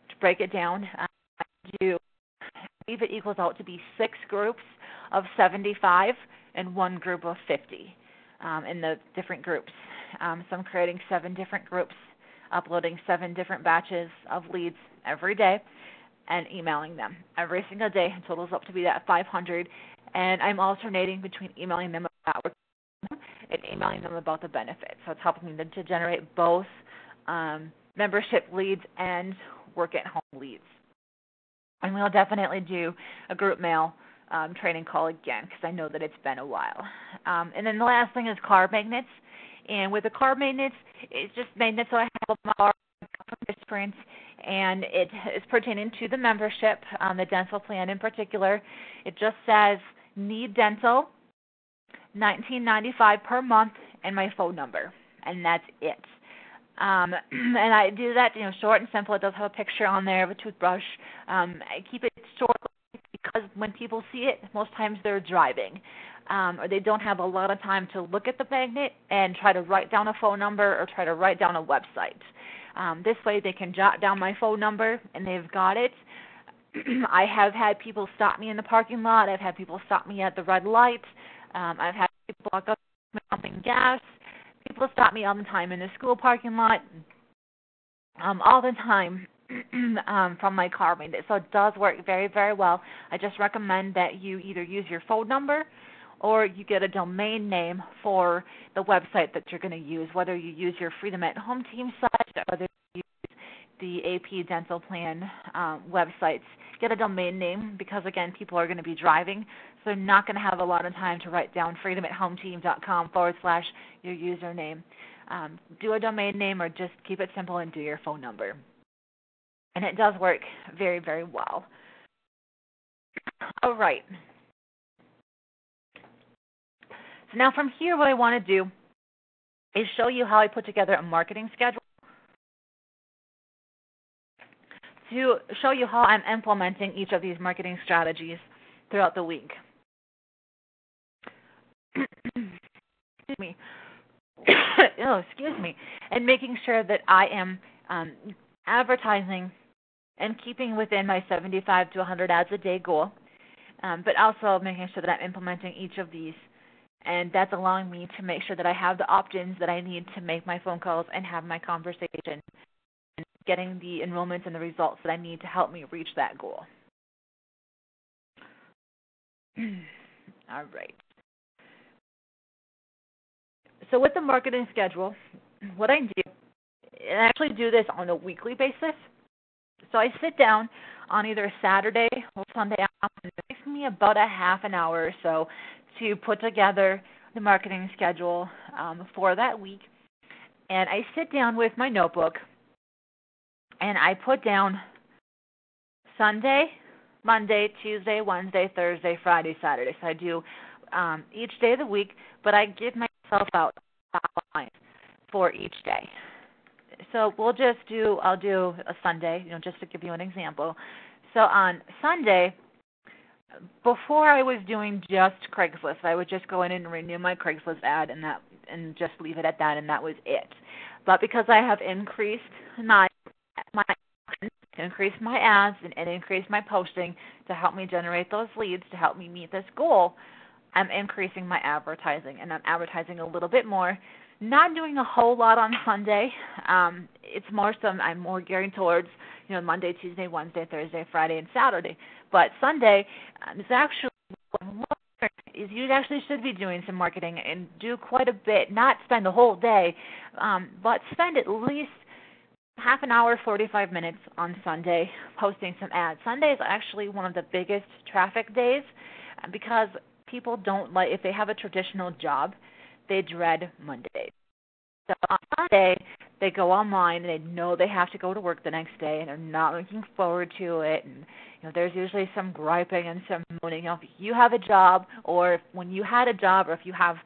To break it down, I believe it equals out to be 6 groups of 75 and 1 group of 50 in the different groups. So I'm creating 7 different groups, uploading 7 different batches of leads every day, and emailing them every single day. It totals up to be that 500. And I'm alternating between emailing them about work and emailing them about the benefits. So it's helping me to generate both membership leads and work at home leads. And we'll definitely do a GroupMail training call again because I know that it's been a while. And then the last thing is card magnets. And with the card magnets, it's just magnets so I have them from participants, and it is pertaining to the membership, the dental plan in particular. It just says need dental, $19.95 per month, and my phone number, and that's it. And I do that, short and simple. It does have a picture on there of a toothbrush. I keep it short because when people see it, most times they're driving, or they don't have a lot of time to look at the magnet and try to write down a phone number or try to write down a website. This way they can jot down my phone number and they've got it. I have had people stop me in the parking lot. I've had people stop me at the red light. I've had people walk up pumping gas. People stop me all the time in the school parking lot, all the time from my car magnet. So it does work very, very well. I just recommend that you either use your phone number or you get a domain name for the website that you're going to use, whether you use your Freedom at Home team site or whether you use the AP Dental Plan websites. Get a domain name because, again, people are going to be driving, so they're not going to have a lot of time to write down freedomathometeam.com/your username. Do a domain name or just keep it simple and do your phone number. And it does work very, very well. All right. So now from here, what I want to do is show you how I put together a marketing schedule to show you how I'm implementing each of these marketing strategies throughout the week. excuse me, oh, excuse me, and making sure that I am advertising and keeping within my 75 to 100 ads a day goal, but also making sure that I'm implementing each of these. And that's allowing me to make sure that I have the opt-ins that I need to make my phone calls and have my conversation, and getting the enrollments and the results that I need to help me reach that goal. All right. So with the marketing schedule, what I do, and I actually do this on a weekly basis. So I sit down on either Saturday or Sunday afternoon. It takes me about a half an hour or so to put together the marketing schedule for that week. And I sit down with my notebook and I put down Sunday, Monday, Tuesday, Wednesday, Thursday, Friday, Saturday. So I do each day of the week, but I give myself out outlines for each day. So I'll do a Sunday, just to give you an example. So on Sunday, before I was doing just Craigslist, I would just go in and renew my Craigslist ad and just leave it at that, and that was it. But because I have increased my ads and increased my posting to help me generate those leads, to help me meet this goal, I'm increasing my advertising, and I'm advertising a little bit more. Not doing a whole lot on Sunday. It's more so I'm more gearing towards Monday, Tuesday, Wednesday, Thursday, Friday, and Saturday. But Sunday is actually you actually should be doing some marketing and do quite a bit. Not spend the whole day, but spend at least half an hour, 45 minutes on Sunday posting some ads. Sunday is actually one of the biggest traffic days because people don't like, if they have a traditional job, they dread Mondays. So on Sunday, they go online and they know they have to go to work the next day and they're not looking forward to it. And there's usually some griping and some moaning. If you have a job, or when you had a job, or if you have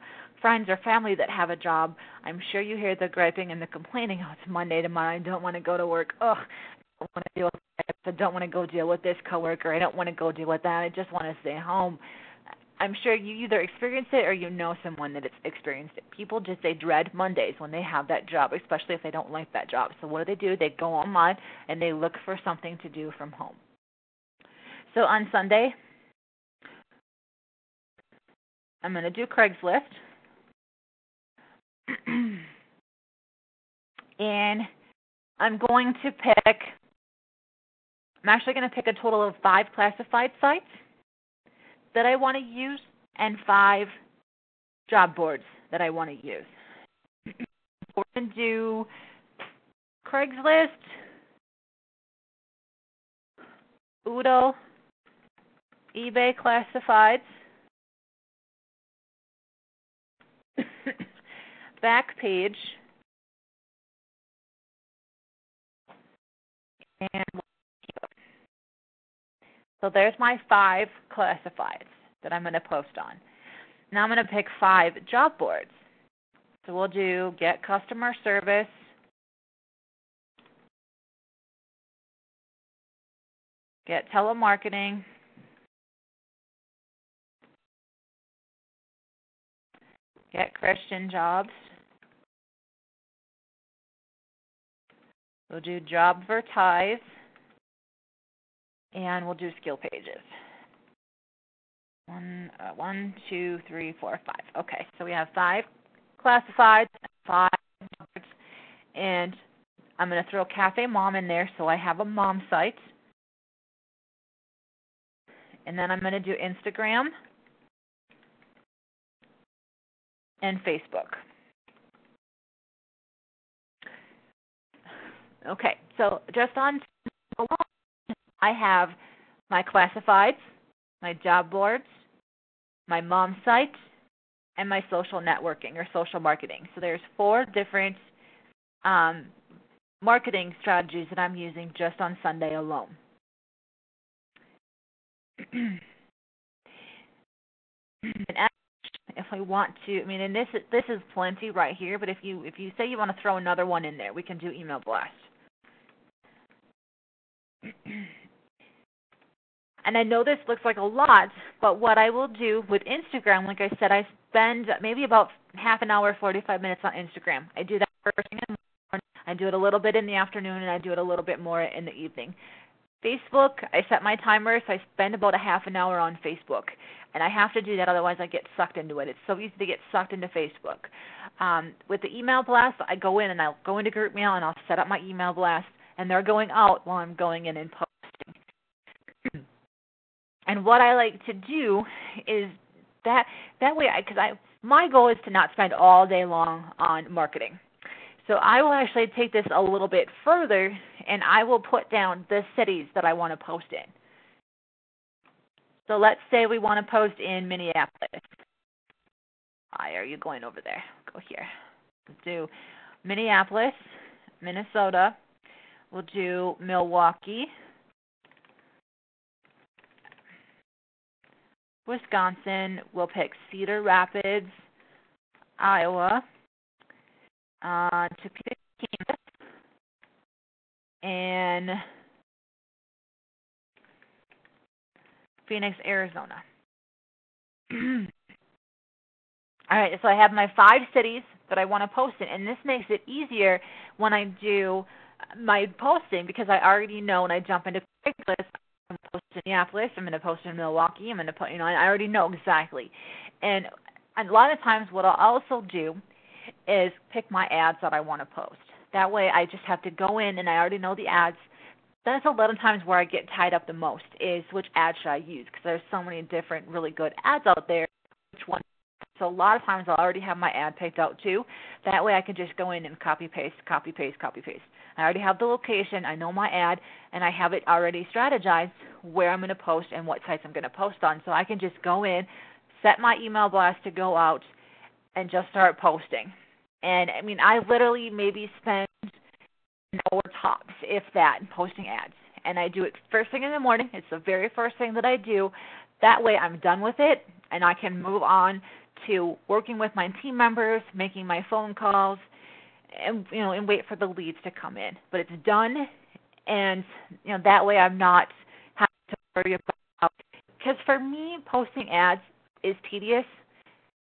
friends or family that have a job, I'm sure you hear the griping and the complaining. Oh, it's Monday tomorrow. I don't want to go to work. Oh, I don't want to deal with this. I don't want to go deal with this coworker. I don't want to go deal with that. I just want to stay home. I'm sure you either experience it or you know someone that has experienced it. People they dread Mondays when they have that job, especially if they don't like that job. So what do? They go online and they look for something to do from home. So on Sunday, I'm going to do Craigslist. And I'm actually going to pick a total of 5 classified sites that I want to use and 5 job boards that I want to use. We're going to do Craigslist, Oodle, eBay classifieds, Backpage, and so there's my 5 classifieds that I'm going to post on. Now I'm going to pick 5 job boards. So we'll do Get Customer Service, Get Telemarketing, Get Christian Jobs. We'll do Jobvertise, and we'll do Skill Pages. 1, 2, 3, 4, 5. Okay, so we have 5 classifieds, 5 jobs, and I'm going to throw Cafe Mom in there so I have a mom site. And then I'm going to do Instagram and Facebook. Okay, so just on I have my classifieds, my job boards, my mom site, and my social networking or social marketing. So there's 4 different marketing strategies that I'm using just on Sunday alone. And if I want to, and this is plenty right here, but if you say you want to throw another one in there, we can do email blast. And I know this looks like a lot, But what I will do with Instagram, like I said, I spend maybe about half an hour, 45 minutes on Instagram. I do that first thing in the morning. I do it a little bit in the afternoon, and I do it a little bit more in the evening. Facebook, I set my timer, so I spend about a half an hour on Facebook. And I have to do that, otherwise I get sucked into it. It's so easy to get sucked into Facebook. With the email blast, I go in and I'll go into GroupMail and I'll set up my email blast, and they're going out while I'm going in and posting. And what I like to do is that way, because my goal is to not spend all day long on marketing. So I will actually take this a little bit further, and I will put down the cities that I want to post in. So let's say we want to post in Minneapolis. Why are you going over there? Go here. Let's do Minneapolis, Minnesota. We'll do Milwaukee, Wisconsin. We'll pick Cedar Rapids, Iowa, Topeka, Kansas, and Phoenix, Arizona. All right, so I have my 5 cities that I want to post in, and this makes it easier when I do my posting because I already know when I jump into Craigslist, I'm going to post in Minneapolis, I'm going to post in Milwaukee, I'm going to put, and I already know exactly. And a lot of times what I'll also do is pick my ads that I want to post. That way I just have to go in and I already know the ads. That's a lot of times where I get tied up the most is which ad should I use because there's so many different really good ads out there. Which one? So a lot of times I'll already have my ad picked out too. That way I can just go in and copy, paste, copy, paste, copy, paste. I already have the location, I know my ad, and I have it already strategized where I'm going to post and what sites I'm going to post on. So I can just go in, set my email blast to go out, and just start posting. And, I mean, I literally maybe spend an hour tops, if that, posting ads. And I do it first thing in the morning. It's the very first thing that I do. That way I'm done with it, and I can move on to working with my team members, making my phone calls, and and wait for the leads to come in. But it's done, and that way I'm not having to worry about. Because for me, posting ads is tedious,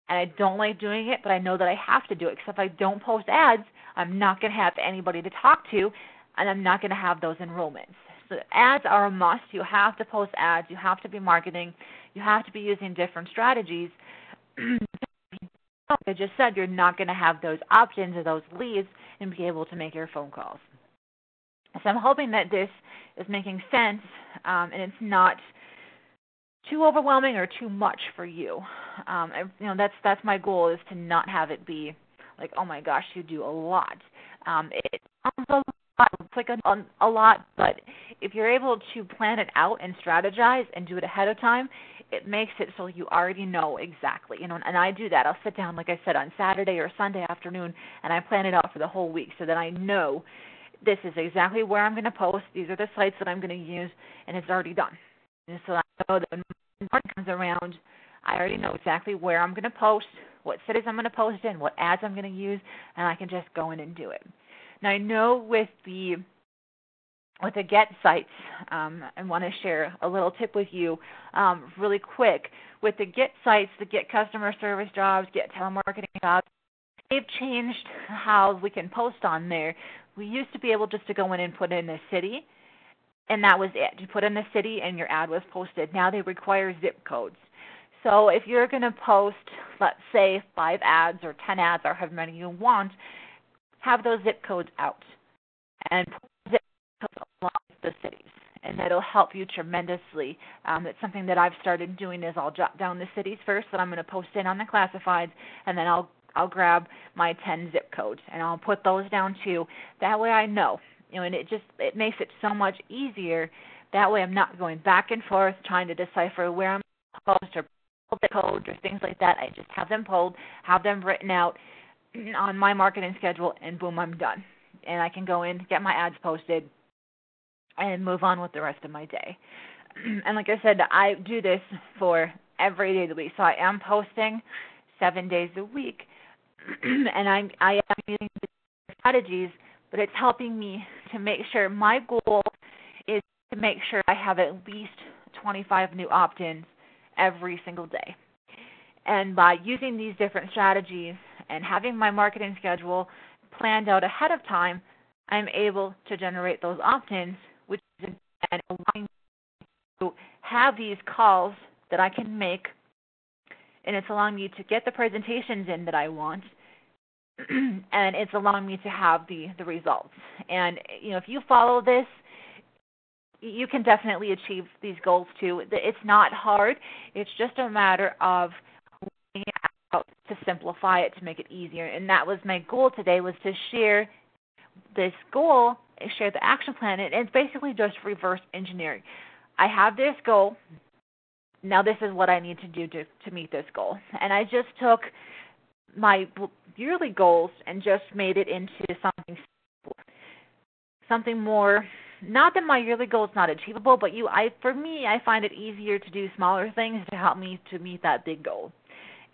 and I don't like doing it, but I know that I have to do it. Because if I don't post ads, I'm not going to have anybody to talk to, and I'm not going to have those enrollments. So ads are a must. You have to post ads. You have to be marketing. You have to be using different strategies. Like I just said, you're not going to have those options or those leads and be able to make your phone calls. So I'm hoping that this is making sense and it's not too overwhelming or too much for you. That's my goal, is to not have it be like, oh my gosh, you do a lot. It sounds a lot, it's like a lot, but if you're able to plan it out and strategize and do it ahead of time, it makes it so you already know exactly. And I do that. I'll sit down, like I said, on Saturday or Sunday afternoon, and I plan it out for the whole week so that I know this is exactly where I'm going to post. These are the sites that I'm going to use, and it's already done. And so I know that when morning comes around, I already know exactly where I'm going to post, what cities I'm going to post in, what ads I'm going to use, and I can just go in and do it. Now, I know with the Get sites, I want to share a little tip with you really quick. With the Get sites, the Get customer service jobs, Get telemarketing jobs, they've changed how we can post on there. We used to be able just to go in and put in a city, and that was it. You put in the city and your ad was posted. Now they require zip codes. So if you're going to post, let's say, 5 ads or 10 ads or however many you want, have those zip codes out and put zip codes along with the cities, and that'll help you tremendously. It's something that I've started doing is I'll jot down the cities first that I'm going to post in on the classifieds, and then I'll grab my 10 zip codes and I'll put those down too. That way I know, and it makes it so much easier. That way I'm not going back and forth trying to decipher where I'm going to post or pull the code or things like that. I just have them pulled, have them written out on my marketing schedule, and boom, I'm done. And I can go in, get my ads posted, and move on with the rest of my day. And like I said, I do this for every day of the week. So I am posting 7 days a week, and I am using the strategies, but it's helping me to make sure my goal is to make sure I have at least 25 new opt-ins every single day. And by using these different strategies and having my marketing schedule planned out ahead of time, I'm able to generate those opt-ins, which is then allowing me to have these calls that I can make, and it's allowing me to get the presentations in that I want, and it's allowing me to have the results. And if you follow this, you can definitely achieve these goals too. It's not hard. It's just a matter of laying it out to simplify it, to make it easier. And that was my goal today, was to share this goal, share the action plan. And it's basically just reverse engineering. I have this goal. Now this is what I need to do to meet this goal. And I just took my yearly goals and just made it into something more. Not that my yearly goal is not achievable, but for me, I find it easier to do smaller things to help me to meet that big goal.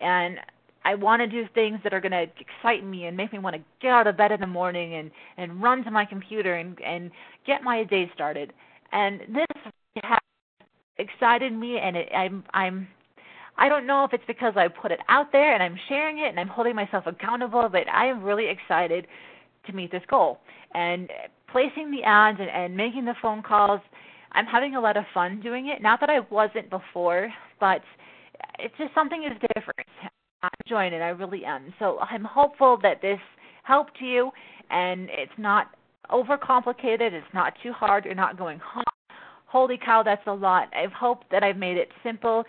And I want to do things that are going to excite me and make me want to get out of bed in the morning and run to my computer and get my day started. And this has excited me, and I don't know if it's because I put it out there and I'm sharing it and I'm holding myself accountable, but I am really excited to meet this goal. And placing the ads and making the phone calls, I'm having a lot of fun doing it. Not that I wasn't before, but it's just something is different. I'm enjoying it. I really am. So I'm hopeful that this helped you, and it's not overcomplicated. It's not too hard. You're not going, holy cow, that's a lot. I hope that I've made it simple,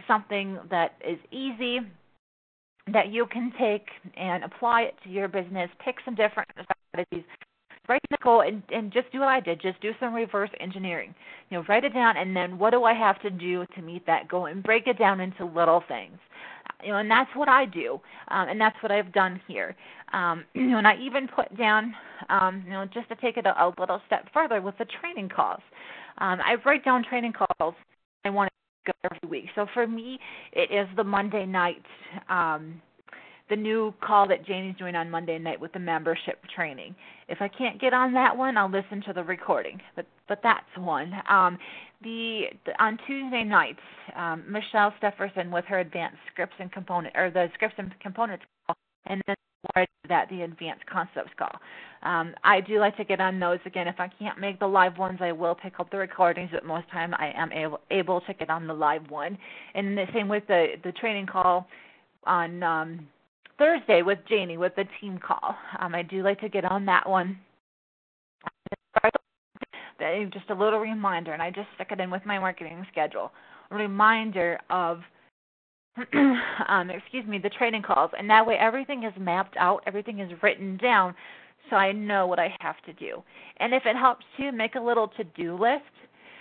something that is easy, that you can take and apply it to your business. Pick some different strategies. Write the goal and just do what I did. Just do some reverse engineering. Write it down, and then what do I have to do to meet that goal, and break it down into little things. And that's what I do, and that's what I've done here. And I even put down, just to take it a little step further with the training calls. I write down training calls I want to go every week. So for me, it is the Monday night, the new call that Janie's doing on Monday night with the membership training. If I can't get on that one, I'll listen to the recording. But that's one. On Tuesday nights, Michelle Stefferson with her advanced scripts and component, or the scripts and components call, and then the advanced concepts call. I do like to get on those. Again, if I can't make the live ones, I will pick up the recordings, but most time I am able to get on the live one. And the same with the training call on Thursday with Janie with the team call. I do like to get on that one. Just a little reminder, and I just stick it in with my marketing schedule. A reminder of the training calls, and that way everything is mapped out, everything is written down, so I know what I have to do. And if it helps you, make a little to-do list,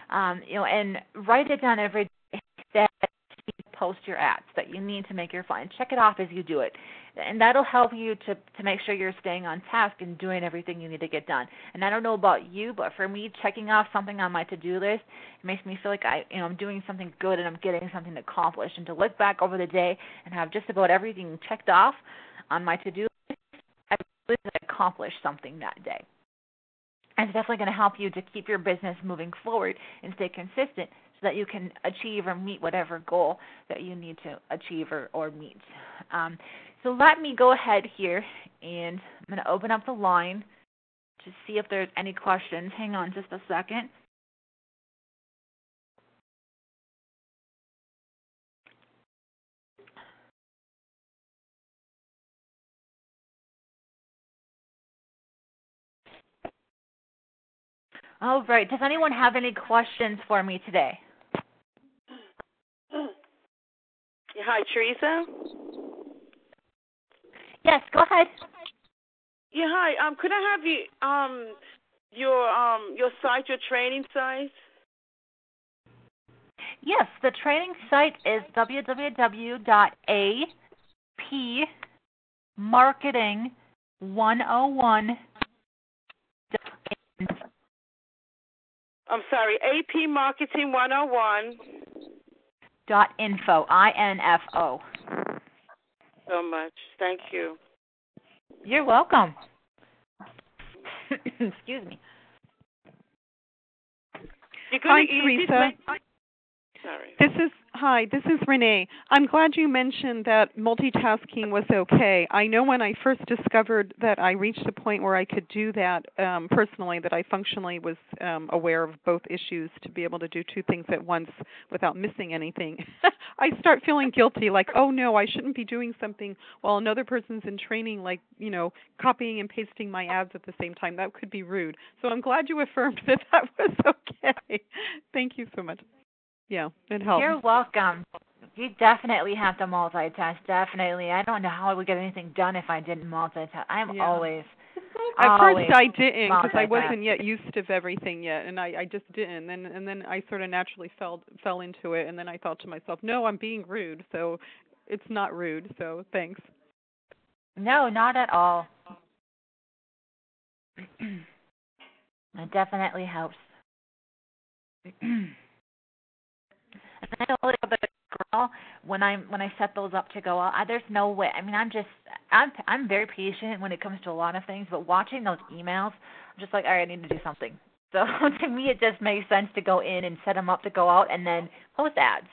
and write it down every day that you post your ads that you need to make your file. Check it off as you do it, and that'll help you to make sure you're staying on task and doing everything you need to get done. And I don't know about you, but for me, checking off something on my to-do list, it makes me feel like I'm doing something good and I'm getting something accomplished. And to look back over the day and have just about everything checked off on my to-do list, I really accomplished something that day. And it's definitely going to help you to keep your business moving forward and stay consistent so that you can achieve or meet whatever goal that you need to achieve or meet. So let me go ahead here, and I'm going to open up the line to see if there's any questions. Hang on just a second. All right. Does anyone have any questions for me today?
Hi, Teresa.
Yes, go ahead.
Yeah, hi. Could I have your site, your training site?
Yes, the training site is www.apmarketing101.info.
I'm sorry,
apmarketing101.info. INFO.
So much. Thank you.
You're welcome. Excuse me.
Hi, Teresa.
Sorry.
Hi, this is Renee. I'm glad you mentioned that multitasking was okay. I know when I first discovered that I reached a point where I could do that personally, that I functionally was aware of both issues to be able to do two things at once without missing anything. I start feeling guilty, like, oh no, I shouldn't be doing something while another person's in training, like, copying and pasting my ads at the same time. That could be rude. So I'm glad you affirmed that that was okay. Thank you so much. Yeah, it helps.
You're welcome. You definitely have to multitask. Definitely. I don't know how I would get anything done if I didn't multitask. I'm always.
At first, I didn't because I wasn't yet used to everything yet, and I just didn't. And then I sort of naturally fell into it, and then I thought to myself, no, I'm being rude. So it's not rude. So thanks.
No, not at all. It definitely helps. And I know a little bit, girl. When I set those up to go out, there's no way. I mean, I'm very patient when it comes to a lot of things, but watching those emails, I'm just like, all right, I need to do something. So to me, it just makes sense to go in and set them up to go out, and then post ads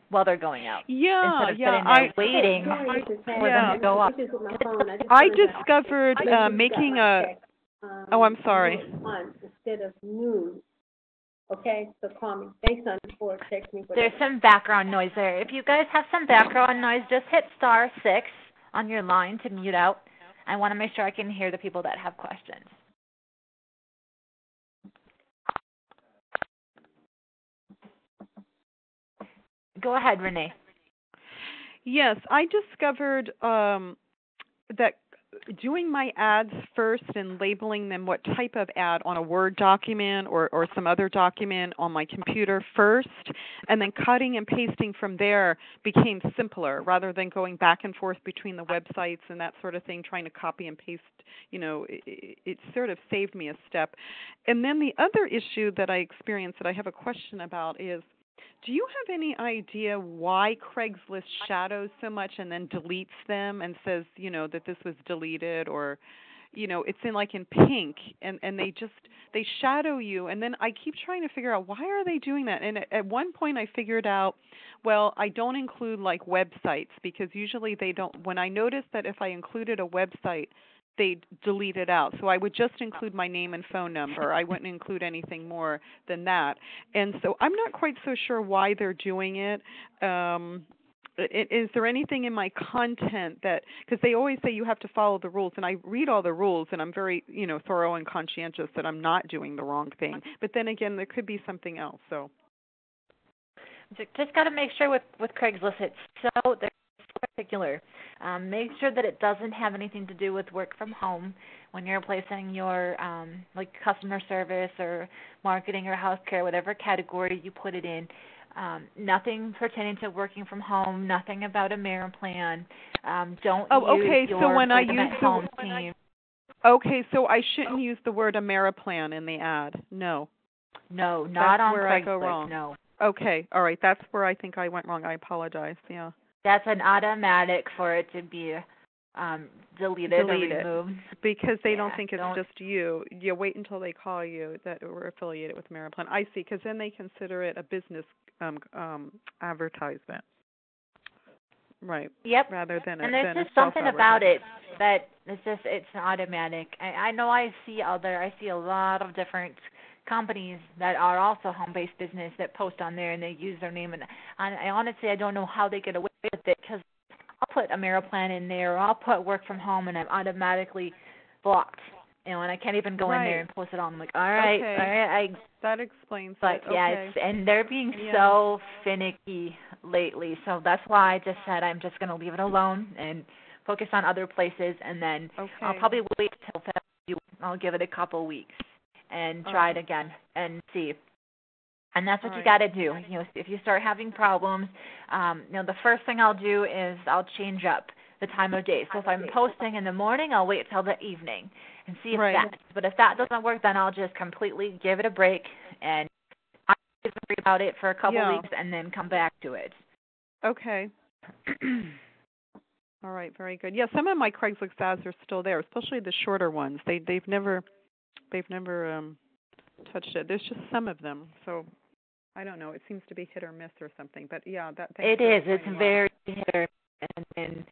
while they're going out.
Yeah,
instead of sitting there waiting for them to go up.
I discovered making a. Oh, I'm sorry.
Instead of noon. Okay, so call me. Thanks, son, for texting me.
There's some background noise there. If you guys have some background noise, just hit *6 on your line to mute out. I want to make sure I can hear the people that have questions. Go ahead, Renee.
Yes, I discovered that doing my ads first and labeling them what type of ad on a Word document or some other document on my computer first, and then cutting and pasting from there became simpler rather than going back and forth between the websites and that sort of thing, trying to copy and paste. It sort of saved me a step. And then the other issue that I experienced that I have a question about is, do you have any idea why Craigslist shadows so much and then deletes them and says, that this was deleted, or, it's in pink and they shadow you, and then I keep trying to figure out why are they doing that? And at one point I figured out, well, I don't include websites because usually they don't. When I noticed that if I included a website, they delete it out. So I would just include my name and phone number. I wouldn't include anything more than that. And so I'm not quite so sure why they're doing it. Is there anything in my content that, because they always say you have to follow the rules, and I read all the rules, and I'm very, thorough and conscientious that I'm not doing the wrong thing. But then again, there could be something else. So
just got to make sure with Craigslist, they're so particular. Make sure that it doesn't have anything to do with work from home when you're placing your customer service or marketing or healthcare, whatever category you put it in. Nothing pertaining to working from home. Nothing about a Ameriplan. Don't use your
so when I use
home team.
Okay, so I shouldn't use the word Ameriplan in the ad. No.
No, not on
Craigslist. That's where I go wrong.
No.
Okay, all right. That's where I think I went wrong. I apologize. Yeah.
That's an automatic for it to be deleted or removed.
Because they don't think it's just you. You wait until they call you that we're affiliated with Ameriplan. I see, because then they consider it a business advertisement. Right.
Yep.
Rather than
and there's just something about it that it's automatic. I know I see a lot of different companies that are also home-based business that post on there and they use their name, and I honestly don't know how they get away with it, because I'll put Ameriplan in there, or I'll put work from home, and I'm automatically blocked, and I can't even go in there and post it on. I'm like, all right,
that explains
but
it.
Yeah, and they're being so finicky lately, so that's why I just said I'm just going to leave it alone and focus on other places, and then I'll probably wait till February. I'll give it a couple weeks and try it again and see. And that's what you got to do. If you start having problems, the first thing I'll do is I'll change up the time of day. So if I'm posting in the morning, I'll wait till the evening and see if that. But if that doesn't work, then I'll just completely give it a break and I'll worry about it for a couple weeks and then come back to it.
Okay. All right, very good. Yeah, some of my Craigslist ads are still there, especially the shorter ones. They've never touched it. There's just some of them, so I don't know. It seems to be hit or miss or something. But yeah, that.
It is. It's very hit or miss. And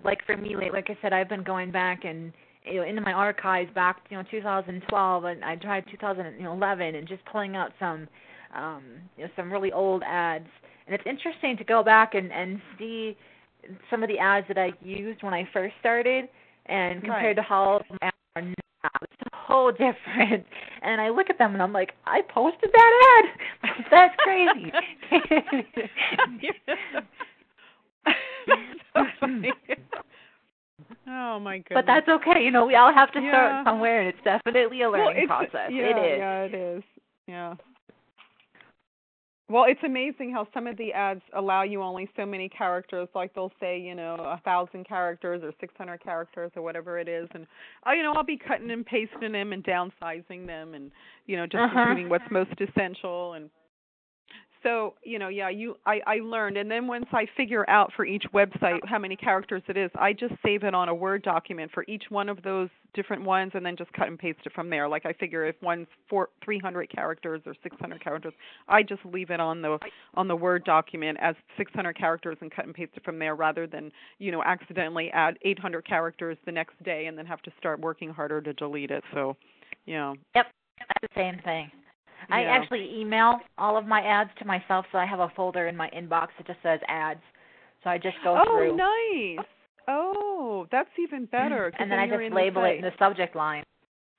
like for me, like I said, I've been going back and into my archives back 2012, and I tried 2011, and just pulling out some some really old ads. And it's interesting to go back and see some of the ads that I used when I first started, and compared to how ads are now. It's so different. And I look at them and I'm like, I posted that ad? That's crazy.
So funny. Oh my goodness.
But that's okay. We all have to start somewhere, and it's definitely a learning process.
Yeah,
it is.
Yeah, it is. Yeah. Well, it's amazing how some of the ads allow you only so many characters. Like they'll say, 1,000 characters or 600 characters or whatever it is, and I'll be cutting and pasting them and downsizing them, and just including what's most essential. And so, I learned, and then once I figure out for each website how many characters it is, I just save it on a Word document for each one of those different ones, and then just cut and paste it from there. Like I figure if one's 300 characters or 600 characters, I just leave it on the Word document as 600 characters and cut and paste it from there, rather than accidentally add 800 characters the next day and then have to start working harder to delete it. So,
Yep, that's the same thing. I actually email all of my ads to myself, so I have a folder in my inbox that just says ads. So I just go through.
Oh, nice. Oh, that's even better.
And then I just label it in the subject line.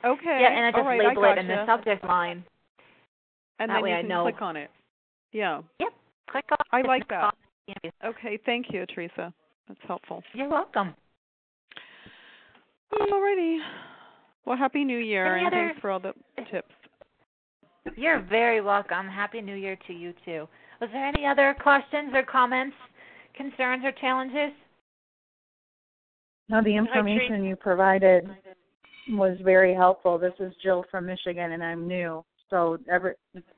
Okay.
Yeah, and I just label it in the subject line.
And
that
then
way
you can click on it. Yeah.
Yep. Click on it.
I like that. Okay, thank you, Teresa. That's helpful.
You're welcome.
Alrighty. Well, Happy New Year, and thanks for all the tips.
You're very welcome. Happy New Year to you, too. Was there any other questions or comments, concerns, or challenges?
No, the information you provided was very helpful. This is Jill from Michigan, and I'm new. So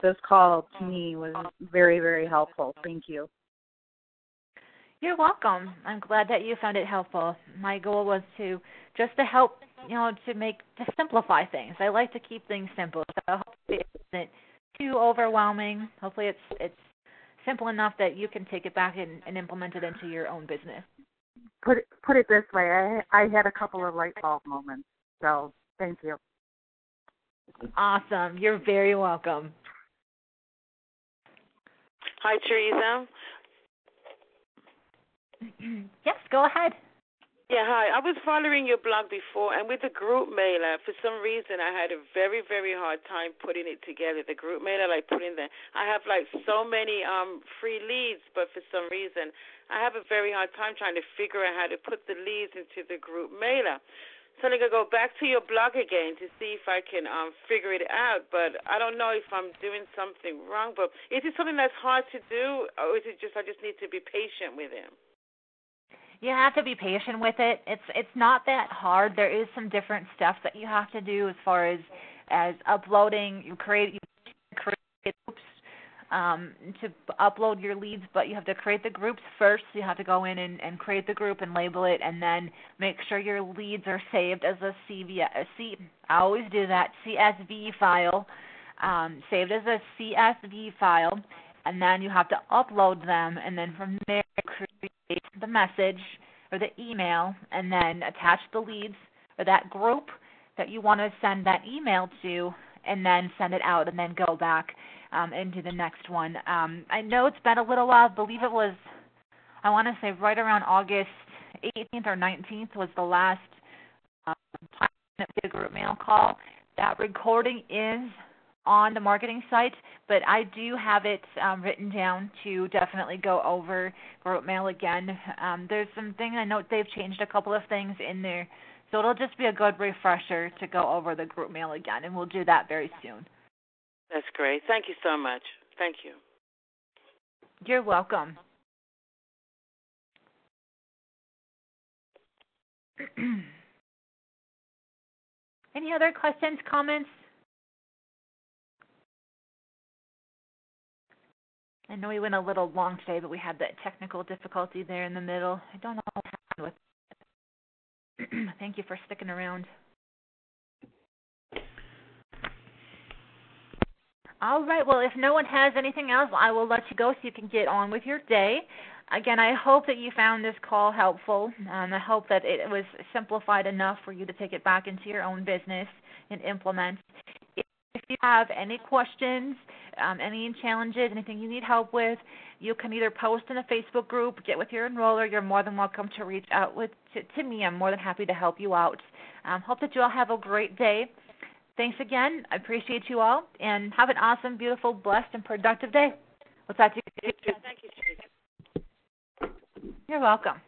this call to me was very, very helpful. Thank you.
You're welcome. I'm glad that you found it helpful. My goal was to help, to simplify things. I like to keep things simple. So hopefully it isn't too overwhelming. Hopefully it's simple enough that you can take it back and implement it into your own business.
Put it this way, I had a couple of light bulb moments. So thank you.
Awesome. You're very welcome.
Hi, Teresa.
Yes, go ahead.
Yeah, hi. I was following your blog before, and with the group mailer, for some reason, I had a very, very hard time putting it together. The group mailer, I have so many free leads, but for some reason, I have a very hard time trying to figure out how to put the leads into the group mailer. So I'm going to go back to your blog again to see if I can figure it out, but I don't know if I'm doing something wrong. But is it something that's hard to do, or is it just I just need to be patient with him?
You have to be patient with it. It's not that hard. There is some different steps that you have to do as far as uploading. You create groups to upload your leads, but you have to create the groups first. You have to go in and create the group and label it, and then make sure your leads are saved as a I always do that, CSV file, saved as a CSV file, and then you have to upload them, and then from there create the message or the email, and then attach the leads or that group that you want to send that email to, and then send it out, and then go back into the next one. I know it's been a little while. I believe it was, I want to say right around August 18th or 19th was the last group mail call. That recording is on the marketing site, but I do have it written down to definitely go over group mail again. There's some things I know they've changed a couple of things in there, so it'll just be a good refresher to go over the group mail again, and we'll do that very soon.
That's great. Thank you so much. Thank you.
You're welcome. Any other questions, comments? I know we went a little long today, but we had that technical difficulty there in the middle. I don't know what happened with it. Thank you for sticking around. All right. Well, if no one has anything else, I will let you go so you can get on with your day. Again, I hope that you found this call helpful. I hope that it was simplified enough for you to take it back into your own business and implement. If you have any questions, any challenges, anything you need help with, you can either post in a Facebook group, get with your enroller. You're more than welcome to reach out to me. I'm more than happy to help you out. Hope that you all have a great day. Thanks again. I appreciate you all, and have an awesome, beautiful, blessed, and productive day. We'll talk to you.
Thank you, Teresa.
You're welcome.